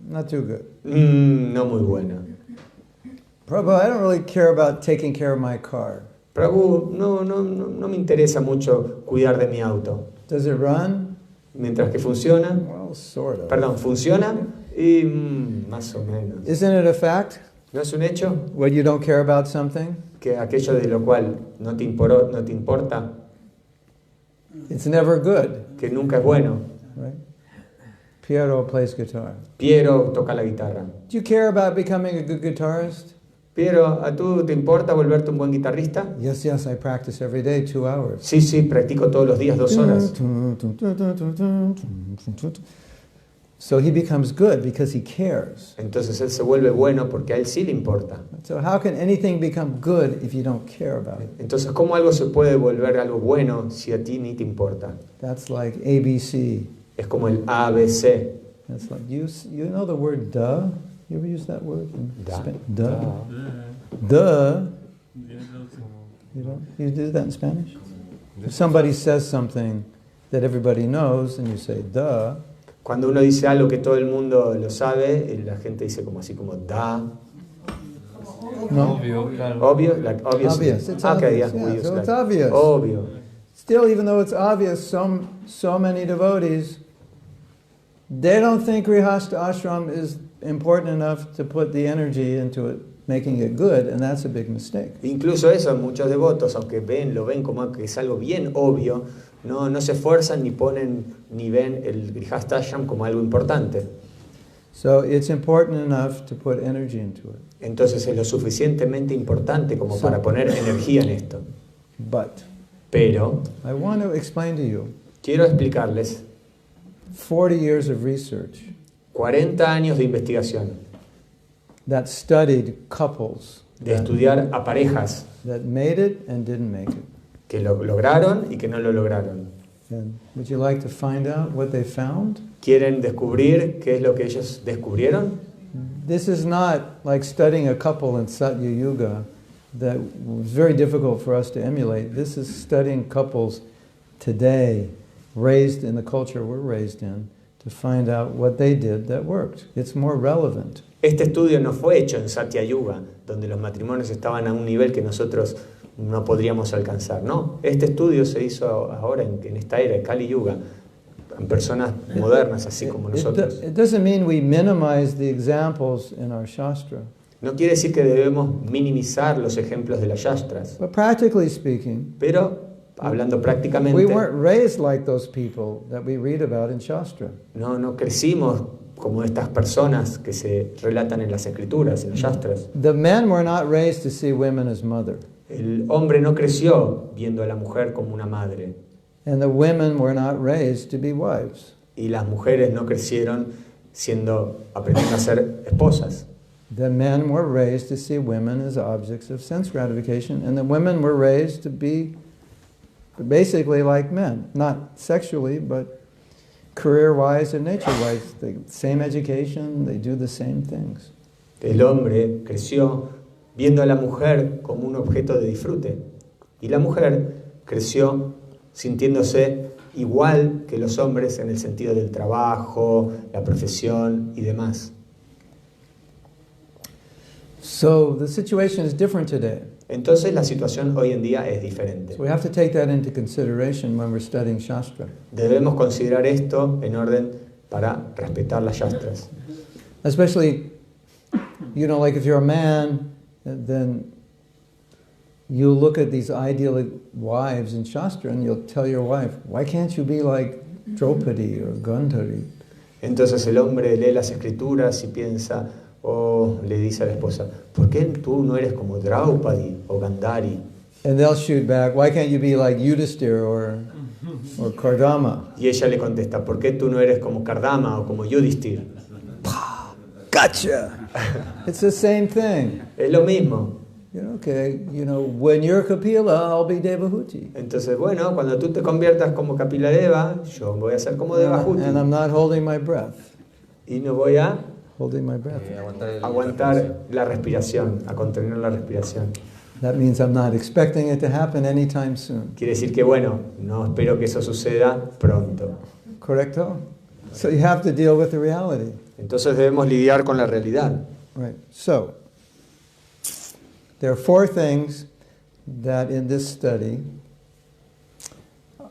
B: Not too good.
A: No muy buena.
B: Prabhu, I don't really care about taking care of my car.
A: Prabhu, no me interesa mucho cuidar de mi auto.
B: Does it run?
A: Mientras que funciona,
B: Well, sort of.
A: perdón, funciona y más o menos.
B: Isn't it a fact?
A: ¿No es un hecho
B: When you don't care about something,
A: que aquello de lo cual no te importa,
B: it's never good,
A: que nunca es bueno?
B: right? Piero plays guitar.
A: Piero toca la guitarra.
B: Do you care about becoming a good guitarist?
A: Pero, ¿a tú te importa volverte un buen guitarrista?
B: Yes, I practice every day 2 hours.
A: Sí, practico todos los días 2 horas.
B: So he becomes good because he cares.
A: Entonces él se vuelve bueno porque a él sí le importa.
B: So how can anything become good if you don't care about it?
A: Entonces, ¿cómo algo se puede volver algo bueno si a ti ni te importa?
B: That's like ABC.
A: Es como el ABC.
B: That's like you know the word duh? You ever use that word? Duh. Duh. You do that in Spanish? If somebody says something that everybody knows and you say duh.
A: Cuando uno dice algo que todo el mundo lo sabe, la gente dice como así como da.
B: No?
D: Obvio, claro.
A: Obvio, like obviously.
B: Obvious. It's
A: Okay,
B: obvious.
A: yeah, we use
B: So
A: like
B: it's obvious.
A: obvio.
B: Still, even though it's obvious, so many devotees, they don't think Grihastha ashram is important enough to put the energy into it, making it good, and that's a big mistake.
A: Incluso eso, muchos devotos, aunque lo ven como que es algo bien obvio, no se esfuerzan ni ven el Grihastha ashram como algo importante.
B: So it's important enough to put energy into it.
A: Entonces es lo suficientemente importante como para poner energía en esto. Pero
B: I want to explain to you
A: quiero explicarles
B: 40 years of research
A: 40 años de investigación,
B: that studied couples
A: de estudiar a parejas
B: that made it and didn't make it.
A: que lo lograron y que no lo lograron.
B: And would you like to find out what they found?
A: ¿Quieren descubrir qué es lo que ellos descubrieron?
B: This is not like studying a couple in Satya Yuga that was very difficult for us to emulate. This is studying couples today, raised in the culture we're raised in, to find out what they did that worked. It's more relevant.
A: Este estudio no fue hecho en Satya Yuga, donde los matrimonios estaban a un nivel que nosotros no podríamos alcanzar. No, este estudio se hizo ahora en esta era, Kali Yuga, en personas modernas así como nosotros.
B: It doesn't mean we minimize the examples in our Shastra.
A: No quiere decir que debemos minimizar los ejemplos de las Shastras,
B: But practically speaking,
A: pero hablando
B: we
A: prácticamente,
B: weren't raised like those people that we read about in Shastra.
A: no crecimos como estas personas que se relatan en las escrituras, en las Shastras.
B: The men were not raised to see women as mother.
A: El hombre no creció viendo a la mujer como una madre,
B: And the women were not raised to be wives.
A: y las mujeres no crecieron aprendiendo a ser esposas.
B: The men were raised to see women as objects of sense gratification, and the women were raised to be basically like men, not sexually, but career-wise and nature-wise. The same education, they do the same things.
A: El hombre creció viendo a la mujer como un objeto de disfrute, y la mujer creció sintiéndose igual que los hombres en el sentido del trabajo, la profesión y demás.
B: So the situation is different today.
A: Entonces la situación hoy en día es diferente.
B: So we have to take that into consideration when we're studying Shastra.
A: Debemos considerar esto en orden para respetar las Shastras.
B: Especially, like if you're a man, then you look at these ideal wives in Shastra and you'll tell your wife, why can't you be like Draupadi or Gandhari?
A: Entonces el hombre lee las escrituras y piensa, le dice a la esposa, ¿por qué tú no eres como Draupadi o Gandhari?
B: And they'll shoot back, why can't you be like Yudhisthira or Kardama?
A: Y ella le contesta, ¿por qué tú no eres como Kardama o como Yudhisthira?
B: Gotcha! It's the same thing.
A: Es lo mismo.
B: When you're Kapila, I'll be Devahuti.
A: Entonces, bueno, cuando tú te conviertas como Kapiladeva, yo voy a ser como Devahuti.
B: And I'm not holding my breath.
A: Y no voy a
B: Holding my breath.
A: aguantar la respiración, a contener la respiración.
B: That means I'm not expecting it to happen anytime soon.
A: Quiere decir que, bueno, no espero que eso suceda pronto.
B: Correcto? So you have to deal with the reality.
A: Entonces debemos lidiar con la realidad.
B: Right. So, there are 4 things that in this study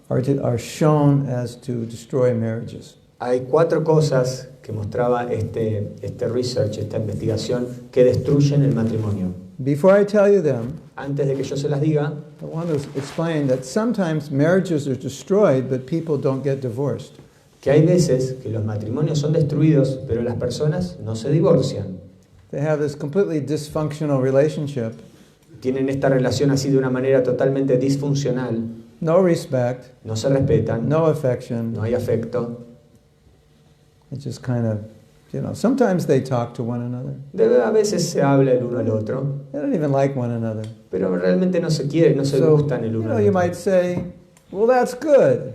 B: are shown as to destroy marriages.
A: Hay 4 cosas que mostraba este research, esta investigación, que destruyen el matrimonio.
B: Before I tell you them,
A: Antes de que yo se las diga,
B: I want to explain that sometimes marriages are destroyed, but people don't get divorced.
A: que hay veces que los matrimonios son destruidos, pero las personas no se divorcian.
B: They have this completely dysfunctional relationship.
A: Tienen esta relación así de una manera totalmente disfuncional.
B: No respect,
A: No se respetan,
B: no affection.
A: no hay afecto.
B: It's just kind of, sometimes they talk to one another.
A: A veces se habla el uno al otro,
B: They don't even like one another.
A: pero realmente no se quieren, no se
B: So,
A: gustan el uno al
B: you
A: otro.
B: might say, well, that's good.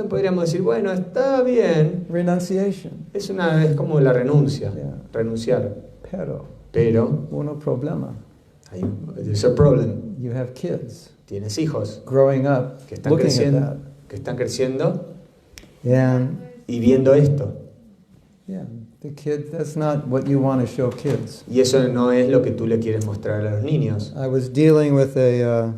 A: Podríamos decir, bueno, está bien.
B: Renunciation.
A: Es como la renuncia,
B: Yeah.
A: renunciar.
B: Pero,
A: Pero
B: uno problema.
A: there's a problem.
B: You have kids
A: Tienes hijos
B: growing up,
A: que están
B: looking at
A: creciendo,
B: that.
A: que están creciendo
B: And,
A: y viendo esto.
B: yeah, the kid, that's not what you want to show kids.
A: Y eso no es lo que tú le quieres mostrar a los niños.
B: I was dealing with a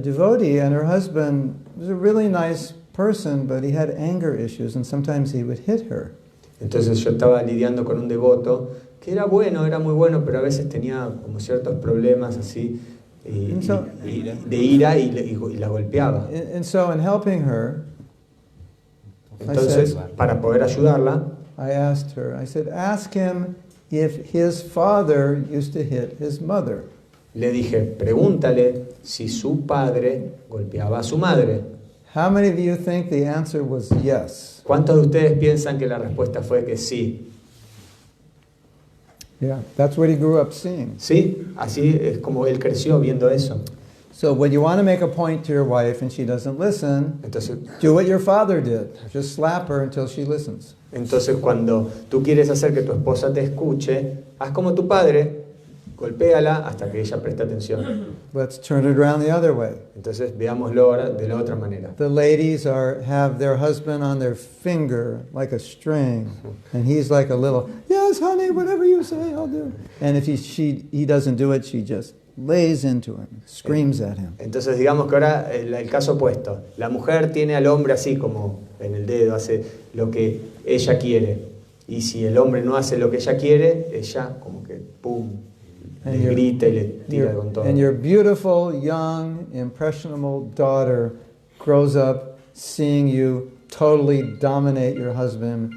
B: devotee, and her husband was a really nice person, but he had anger issues, and sometimes he would hit her.
A: Entonces yo estaba lidiando con un devoto que era bueno, era muy bueno, pero a veces tenía como ciertos problemas así de ira y la golpeaba.
B: And so in helping her,
A: Entonces, para poder ayudarla,
B: I asked her, I said, ask him if his father used to hit his mother.
A: le dije, pregúntale si su padre golpeaba a su madre.
B: How many of you think the answer was yes?
A: ¿Cuántos de ustedes piensan que la respuesta fue que sí?
B: Yeah, that's what he grew up seeing.
A: Sí, así es como él creció viendo eso.
B: So when you want to make a point to your wife and she doesn't listen,
A: Entonces,
B: do what your father did. Just slap her until she listens.
A: entonces cuando tú quieres hacer que tu esposa te escuche, haz como tu padre, golpéala hasta que ella preste atención.
B: Let's turn it around the other way.
A: Entonces veámoslo ahora de la otra manera.
B: The ladies have their husband on their finger like a string, and he's like a little, yes, honey, whatever you say, I'll do. And if he doesn't do it, she just lays into him, screams at him.
A: Entonces digamos que ahora el caso opuesto. La mujer tiene al hombre así como en el dedo, hace lo que ella quiere. Y si el hombre no hace lo que ella quiere, ella como que pum, le grita y le tira con todo.
B: And your beautiful, young, impressionable daughter grows up seeing you totally dominate your husband.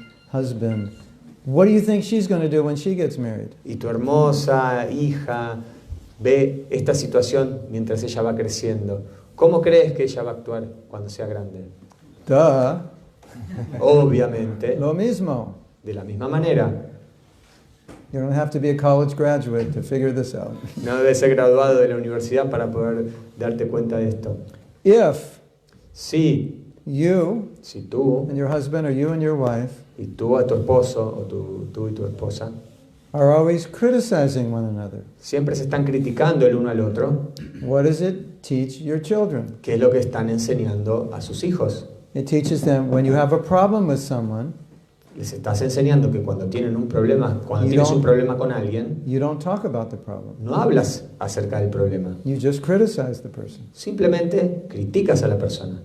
B: What do you think she's going to do when she gets married?
A: Y tu hermosa hija ve esta situación mientras ella va creciendo. ¿Cómo crees que ella va a actuar cuando sea grande?
B: Duh.
A: Obviamente,
B: Lo mismo.
A: de la misma manera.
B: You don't have to be a college graduate to figure this out.
A: No debes ser graduado de la universidad para poder darte cuenta de esto.
B: If
A: Si tú
B: and your husband or you and your wife
A: y tú a tu esposo o tú y tu esposa
B: are always criticizing one another,
A: siempre se están criticando el uno al otro,
B: what does it teach your children?
A: ¿qué es lo que están enseñando a sus hijos?
B: It teaches them when you have a problem with someone,
A: Les estás enseñando que cuando tienes un problema con alguien,
B: you don't talk about the problem.
A: no hablas acerca del problema.
B: You just criticize the person.
A: Simplemente criticas a la persona.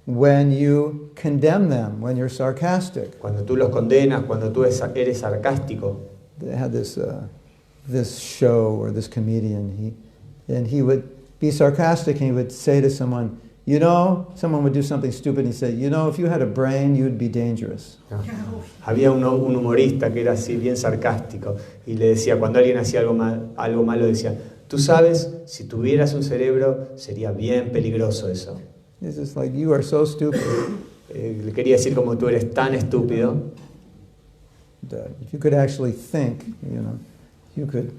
B: When you condemn them, when you're sarcastic.
A: Cuando tú los condenas, cuando tú eres sarcástico.
B: They had this show or this comedian, he would be sarcastic and he would say to someone, someone would do something stupid and he'd say, if you had a brain, you'd be dangerous.
A: Había un humorista que era así bien sarcástico y le decía, cuando alguien hacía algo malo, decía, tú sabes, si tuvieras un cerebro sería bien peligroso eso.
B: It's just like, you are so stupid.
A: Le quería decir como tú eres tan estúpido.
B: That if you could actually think, you could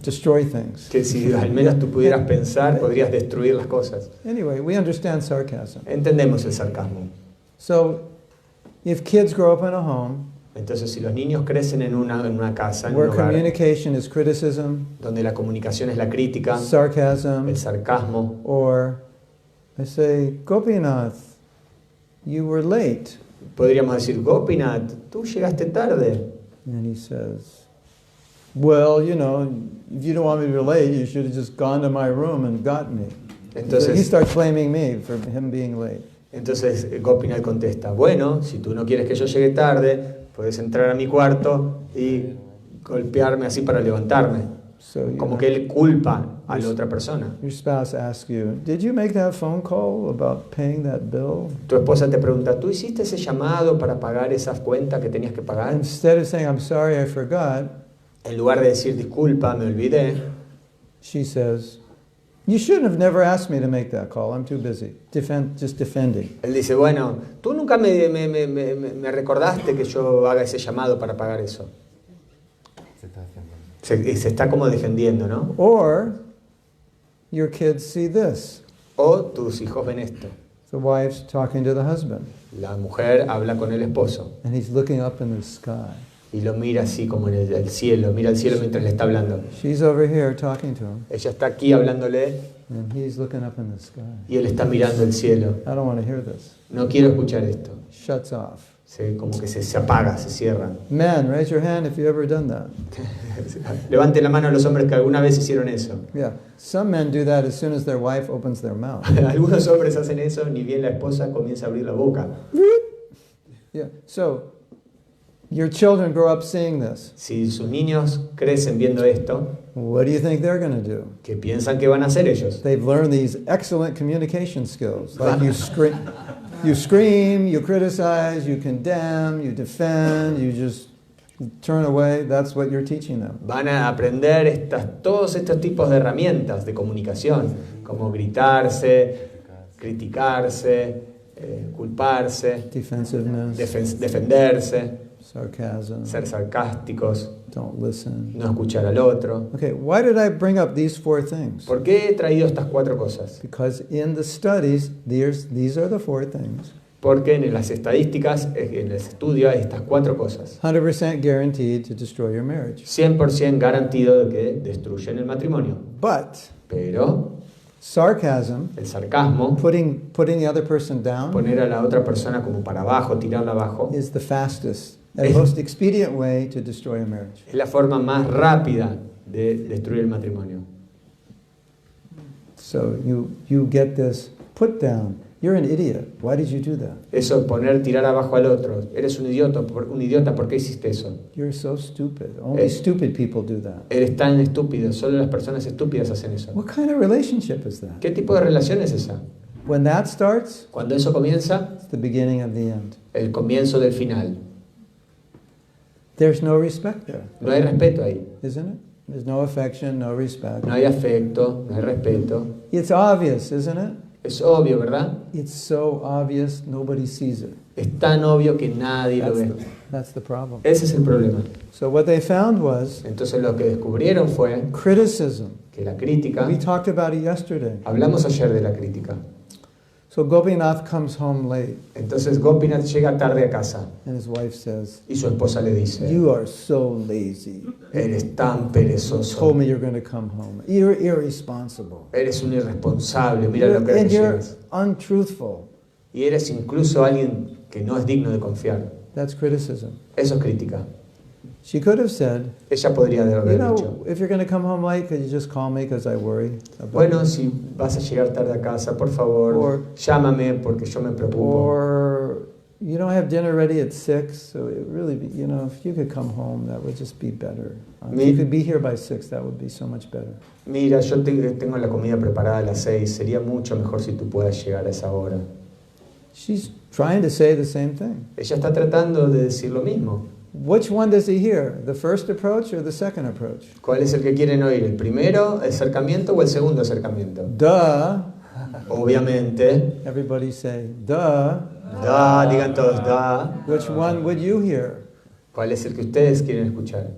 B: destroy things.
A: Que si al menos tú pudieras pensar, podrías destruir las cosas.
B: Anyway, we understand sarcasm.
A: Entendemos el sarcasmo.
B: So, if kids grow up in a home,
A: Entonces, si los niños crecen en una casa, en un
B: where
A: hogar,
B: communication is criticism,
A: donde la comunicación es la crítica,
B: sarcasm,
A: el sarcasmo,
B: or I say, Gopinath, you were late.
A: podríamos decir, Gopinath, tú llegaste tarde.
B: And he says, well, if you don't want me to be late, you should have just gone to my room and got me. So he starts blaming me for him being late.
A: Entonces Gopinath contesta, bueno, si tú no quieres que yo llegue tarde, puedes entrar a mi cuarto y golpearme así para levantarme.
B: So,
A: como que él culpa a la otra persona.
B: your spouse asks you, did you make that phone call about paying that bill?
A: Tu esposa te pregunta, ¿tú hiciste ese llamado para pagar esas cuentas que tenías que pagar?
B: Instead of saying, I'm sorry, I forgot,
A: En lugar de decir, disculpa, me olvidé,
B: she says, you shouldn't have never asked me to make that call. I'm too busy. Just defending.
A: él dice, bueno, tú nunca me recordaste que yo haga ese llamado para pagar eso. Se está como defendiendo, ¿no?
B: Or your kids see this.
A: O tus hijos ven esto.
B: The wife's talking to the husband,
A: La mujer habla con el esposo
B: and he's looking up in the sky.
A: y lo mira así como en el cielo, mira el cielo mientras le está hablando.
B: She's over here talking to him,
A: Ella está aquí hablándole
B: and he's looking up in the sky.
A: y él está mirando el cielo.
B: I don't want to hear this.
A: No quiero escuchar esto.
B: Shuts off.
A: Como que se apaga, se cierra.
B: Men, raise your hand if you've ever done that.
A: Levanten la mano a los hombres que alguna vez hicieron eso.
B: Yeah, some men do that as soon as their wife opens their mouth.
A: Algunos hombres hacen eso, ni bien la esposa comienza a abrir la boca.
B: Yeah, so your children grow up seeing this.
A: Si sus niños crecen viendo esto,
B: What do you think they're going to do?
A: ¿qué piensan que van a hacer ellos?
B: They've learned these excellent communication skills. Like you scream, you criticize, you condemn, you defend, you just turn away. That's what you're teaching them.
A: Van a aprender todos estos tipos de herramientas de comunicación, como gritarse, criticarse, culparse,
B: Defensiveness,
A: defenderse,
B: sarcasm,
A: ser sarcásticos,
B: don't listen.
A: no escuchar al otro.
B: Okay, why did I bring up these 4 things?
A: ¿Por qué he traído estas 4 cosas?
B: Because in the studies, these are the 4 things.
A: Porque en las estadísticas, en el estudio, hay estas 4 cosas.
B: 100% guaranteed to destroy your marriage.
A: 100% garantido de que destruyen el matrimonio.
B: But
A: Pero
B: sarcasm,
A: el sarcasmo,
B: putting the other person down,
A: poner a la otra persona como para abajo, tirarla abajo,
B: is the fastest and most expedient way to destroy a marriage.
A: es la forma más rápida de destruir el matrimonio.
B: So you get this put down. You're an idiot. Why did you do that?
A: Eso, tirar abajo al otro. Eres un idiota, ¿por qué hiciste eso?
B: You're so stupid. Only stupid people do that.
A: Eres tan estúpido, solo las personas estúpidas hacen eso.
B: What kind of relationship is that?
A: ¿Qué tipo de relación es esa?
B: When that starts,
A: Cuando eso comienza,
B: it's the beginning of the end.
A: el comienzo del final.
B: There's no respect there,
A: No hay respeto ahí.
B: isn't it? There's no affection, no respect.
A: No hay afecto, no hay respeto.
B: It's obvious, isn't it?
A: Es obvio, ¿verdad?
B: It's so obvious, nobody sees it.
A: Es tan obvio que nadie lo ve.
B: That's the problem.
A: Ese es el problema.
B: So what they found was
A: Entonces lo que descubrieron fue
B: criticism.
A: que la crítica,
B: We talked about it yesterday.
A: hablamos ayer de la crítica.
B: So Gopinath comes home late,
A: Entonces Gopinath llega tarde a casa
B: and his wife says,
A: y su esposa le dice,
B: you are so lazy.
A: eres tan
B: You
A: perezoso,
B: told me you're going to come home. You're irresponsible.
A: eres un irresponsable, mira lo que
B: And you're
A: llegas.
B: untruthful.
A: Y eres incluso alguien que no es digno de confiar.
B: That's criticism.
A: Eso es crítica.
B: She could have said,
A: Ella podría
B: you
A: haber
B: know,
A: dicho,
B: if you're going to come home late, could you just call me because I worry about
A: bueno,
B: it?
A: si vas a llegar tarde a casa, por favor,
B: Or-
A: llámame porque yo me preocupo.
B: Or you don't have dinner ready at 6, so it really be, you know, if you could come home, that would just be better. If you could be here by 6, that would be so much better.
A: Mira, yo tengo la comida preparada a las 6, sería mucho mejor si tú puedas llegar a esa hora.
B: She's trying to say the same thing.
A: Ella está tratando de decir lo mismo.
B: Which one does he hear? The first approach or the second approach?
A: ¿Cuál es el que quieren oír? ¿El primero acercamiento o el segundo acercamiento?
B: Duh.
A: Obviamente.
B: Everybody say, duh.
A: Da, digan todos, da.
B: Which one would you hear?
A: ¿Cuál es el que ustedes quieren escuchar?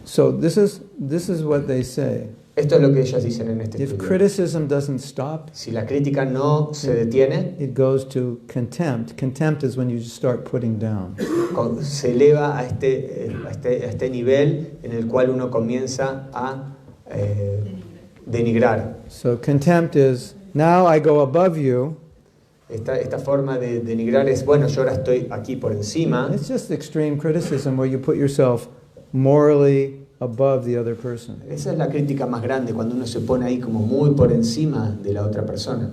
B: So this is what they say.
A: Esto es lo que ellas dicen en este
B: If
A: estudio.
B: criticism doesn't stop,
A: Si la crítica no se detiene,
B: it goes to contempt. Contempt is when you just start putting down.
A: se eleva a este nivel en el cual uno comienza a denigrar.
B: So contempt is, now I go above you.
A: Esta forma de denigrar es, bueno, yo ahora estoy aquí por encima.
B: It's just extreme criticism where you put yourself morally above the other person.
A: Esa es la crítica más grande, cuando uno se pone ahí como muy por encima de la otra persona.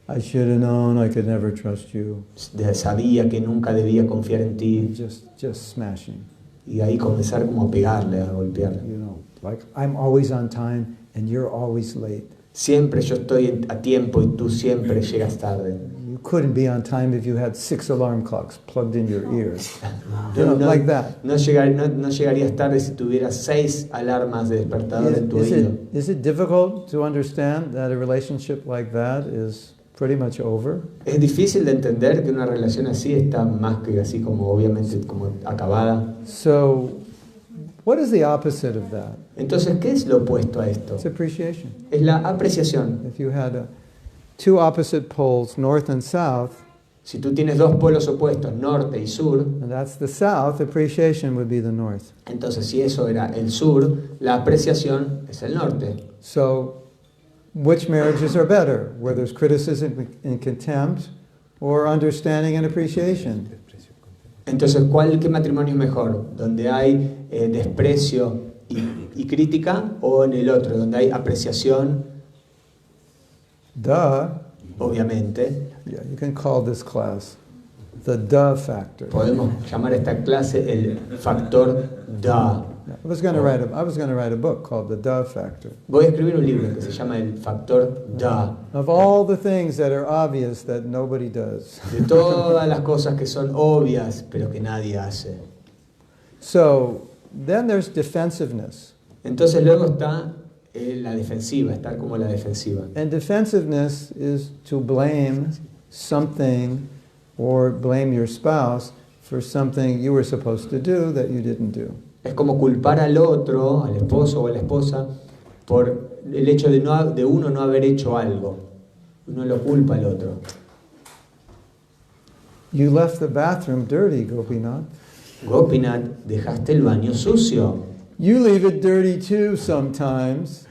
B: I should have known I could never trust you.
A: Sabía que nunca debía confiar en ti.
B: Just smashing.
A: Y ahí comenzar como a pegarle, a golpearle.
B: You know, like I'm always on time and you're always late.
A: Siempre yo estoy a tiempo y tú siempre llegas tarde.
B: You couldn't be on time if you had 6 alarm clocks plugged in your ears. You know, like that.
A: No llegarías tarde si tuvieras 6 alarmas de despertador en tu oído.
B: Is it difficult to understand that a relationship like that is pretty much over?
A: Es difícil de entender que una relación así está más que así como obviamente como acabada.
B: So, what is the opposite of that?
A: Entonces, ¿qué es lo opuesto a esto?
B: It's appreciation.
A: Es la apreciación.
B: If you had two opposite poles, north and south,
A: Si tú tienes 2 polos opuestos, norte y sur,
B: and that's the south, appreciation would be the north.
A: entonces si eso era el sur, la apreciación es el norte.
B: So, which marriages are better? Where there's criticism and contempt, or understanding and appreciation?
A: Entonces, ¿qué matrimonio es mejor? ¿Donde hay desprecio y crítica o en el otro, donde hay apreciación?
B: Duh.
A: Obviamente.
B: Yeah, you can call this class the duh factor.
A: Podemos llamar a esta clase el factor duh.
B: I was going to write a book called The Duh Factor.
A: Voy a escribir un libro que se llama el factor duh.
B: Of all the things that are obvious that nobody does.
A: De todas las cosas que son obvias, pero que nadie hace.
B: So, then there's defensiveness.
A: Entonces luego está la defensiva, estar como la defensiva.
B: And defensiveness is to blame something or blame your spouse for something you were supposed to do that you didn't do.
A: Es como culpar al otro, al esposo o a la esposa, por el hecho de uno no haber hecho algo. Uno lo culpa al otro.
B: You left the bathroom dirty, Gopinath.
A: Gopinath, dejaste el baño sucio.
B: You leave it dirty too sometimes.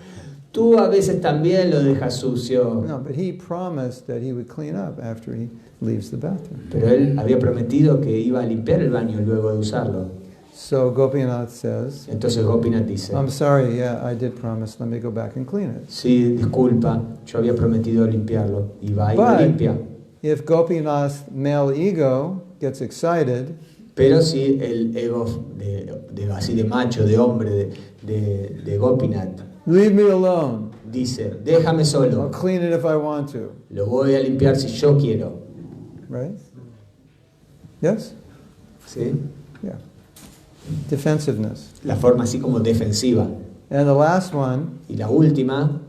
A: Tú a veces también lo dejas sucio.
B: No, but he promised that he would clean up after he leaves the bathroom.
A: Pero él había prometido que iba a limpiar el baño luego de usarlo.
B: So Gopinath says,
A: Entonces Gopinath dice,
B: I'm sorry, yeah, I did promise, let me go back and clean it.
A: sí, disculpa, yo había prometido limpiarlo. Y va y lo limpia.
B: If Gopinath's male ego gets excited,
A: pero si el ego así de macho, de hombre, de Gopinath,
B: leave me alone.
A: dice, déjame
B: I'll
A: solo,
B: clean it if I want to.
A: lo voy a limpiar si yo quiero.
B: Right? Yes?
A: ¿Sí?
B: Yeah. Defensiveness.
A: La forma así como defensiva.
B: And the last one,
A: Y la última,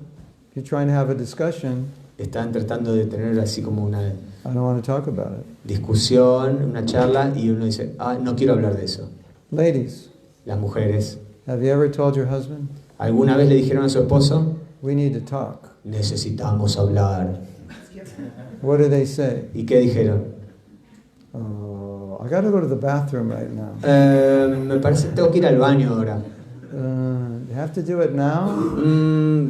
B: you're trying to have a discussion,
A: están tratando de tener así como una
B: I don't want to talk about it.
A: discusión, una charla, y uno dice, no quiero hablar de eso.
B: Ladies,
A: Las mujeres,
B: have you ever told your husband,
A: ¿alguna vez le dijeron a su esposo?
B: we need to talk?
A: Necesitamos hablar.
B: What do they say?
A: ¿Y qué dijeron?
B: Oh, I got to go to the bathroom right now.
A: Me parece que tengo que ir al baño ahora.
B: You have to do it now?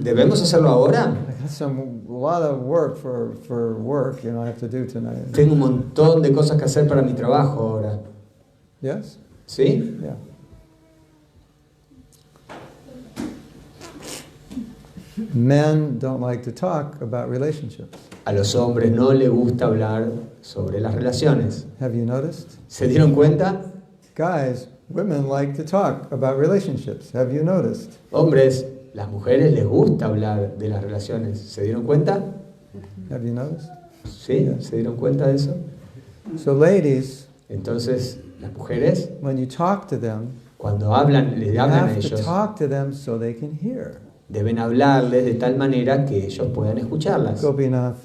A: ¿Debemos hacerlo ahora?
B: I got a lot of work for work, I have to do tonight.
A: Tengo un montón de cosas que hacer para mi trabajo ahora.
B: Yes?
A: ¿Sí?
B: Yeah. Men don't like to talk about relationships.
A: A los hombres no les gusta hablar sobre las relaciones.
B: Have you noticed?
A: ¿Se dieron cuenta?
B: Guys, women like to talk about relationships. Have you noticed?
A: Hombres, las mujeres les gusta hablar de las relaciones. ¿Se dieron cuenta?
B: Have you noticed?
A: ¿Sí? ¿Se dieron cuenta de eso?
B: So ladies,
A: Entonces, las mujeres,
B: when you talk to them,
A: cuando
B: you
A: les hablan a
B: have to
A: ellos,
B: talk to them so they can hear.
A: deben hablarles de tal manera que ellos puedan escucharlas.
B: Gopinath,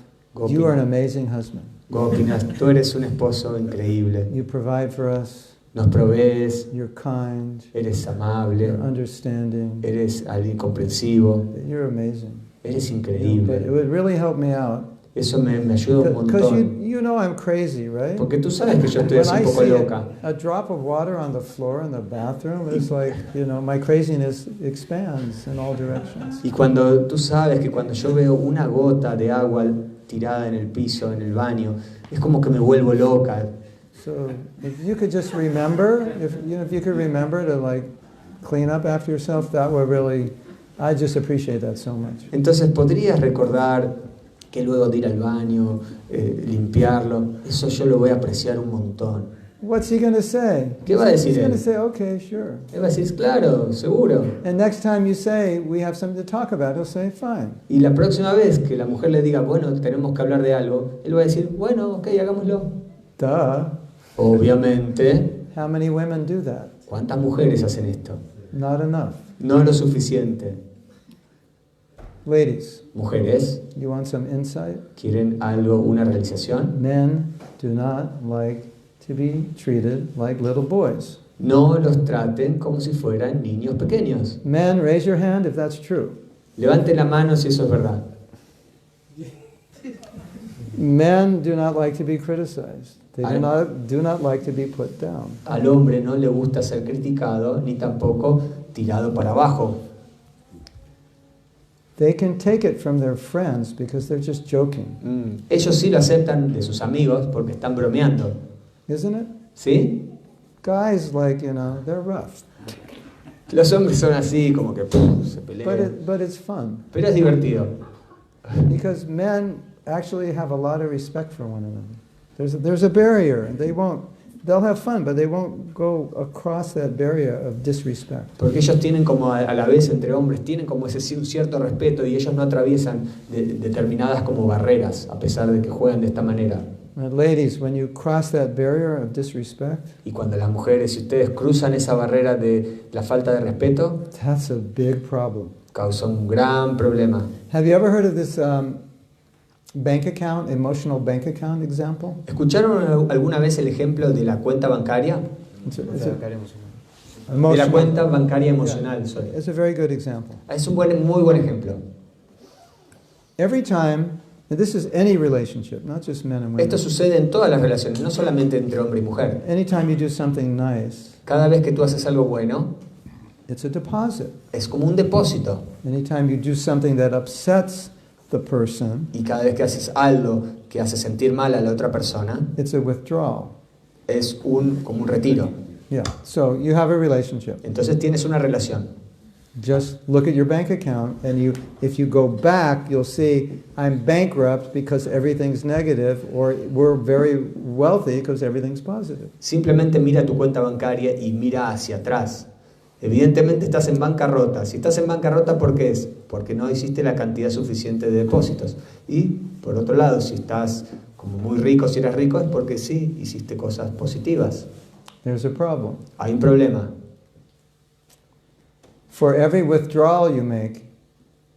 B: you are an amazing husband.
A: Gopinath, tú eres un esposo increíble.
B: You provide for us.
A: Nos provees,
B: You're kind.
A: eres
B: You're
A: amable,
B: understanding.
A: eres alguien comprensivo,
B: You're amazing.
A: eres
B: But it
A: increíble.
B: would really help me out.
A: Eso me ayuda un
B: Because
A: montón.
B: you know I'm crazy, right?
A: Porque tú sabes que yo estoy
B: When
A: así
B: I
A: un poco
B: see
A: loca.
B: a drop of water on the floor in the bathroom, it's like, my craziness expands in all directions.
A: Y cuando tú sabes que cuando yo veo una gota de agua tirada en el piso, en el baño, es como que me vuelvo loca.
B: So if you could just remember, if you could remember to clean up after yourself, that would really, I just appreciate that so much.
A: Entonces podrías recordar que luego de ir al baño, limpiarlo, eso yo lo voy a apreciar un montón.
B: What's he going to say?
A: ¿Qué va a decir
B: He's going to
A: él?
B: say, okay, sure.
A: Él va a decir, claro, seguro.
B: And next time you say, we have something to talk about, he'll say, fine.
A: Y la próxima vez que la mujer le diga, bueno, tenemos que hablar de algo, él va a decir, bueno, ok, hagámoslo.
B: Duh.
A: Obviamente,
B: How many women do that?
A: ¿cuántas mujeres hacen esto?
B: Not enough.
A: No lo suficiente.
B: Ladies,
A: Mujeres,
B: you want some insight?
A: ¿quieren algo, una realización?
B: Men do not like to be treated like little boys.
A: No los traten como si fueran niños pequeños.
B: Men, raise your hand if that's true.
A: Levanten la mano si eso es verdad.
B: Men do not like to be criticized. They
A: I-
B: do not like to be put down.
A: Al hombre no le gusta ser criticado ni tampoco tirado para abajo.
B: They can take it from their friends because they're just joking,
A: Ellos sí lo aceptan de sus amigos porque están bromeando.
B: isn't it?
A: ¿Sí?
B: Guys, like, they're rough.
A: Los hombres son así, como que se pelean.
B: But it's fun
A: Pero es divertido.
B: because men actually have a lot of respect for one another. There's a barrier, and they'll have fun, but they won't go across that barrier of disrespect.
A: Porque ellos tienen como a la vez entre hombres, tienen como ese un cierto respeto y ellos no atraviesan determinadas como barreras a pesar de que juegan de esta manera.
B: And ladies, when you cross that barrier of disrespect,
A: Y cuando las mujeres, si ustedes cruzan esa barrera de la falta de respeto,
B: that's a big problem.
A: causa un gran problema.
B: Have you ever heard of this bank account, emotional bank account example?
A: ¿Escucharon alguna vez el ejemplo de la cuenta bancaria?
B: It's a
A: De la
B: emotional-
A: cuenta bancaria emocional, sorry.
B: It's a very good example.
A: Es un muy buen ejemplo.
B: Every time, and this is any relationship, not just men and women.
A: Esto sucede en todas las relaciones, no solamente entre hombre y mujer.
B: Anytime you do something nice,
A: Cada vez que tú haces algo bueno,
B: it's a deposit.
A: es como un depósito.
B: Anytime you do something that upsets the person,
A: Y cada vez que haces algo que hace sentir mal a la otra persona,
B: it's a withdrawal.
A: es como un retiro.
B: Yeah. So you have a relationship.
A: Entonces tienes una relación.
B: Just look at your bank account, and if you go back, you'll see I'm bankrupt because everything's negative, or we're very wealthy because everything's positive.
A: Simplemente mira tu cuenta bancaria y mira hacia atrás. Evidentemente estás en bancarrota. Si estás en bancarrota, ¿por qué es? Porque no hiciste la cantidad suficiente de depósitos. Y por otro lado, si estás como muy rico, si eres rico, es porque sí hiciste cosas positivas.
B: There's a problem.
A: Hay un problema.
B: For every withdrawal you make,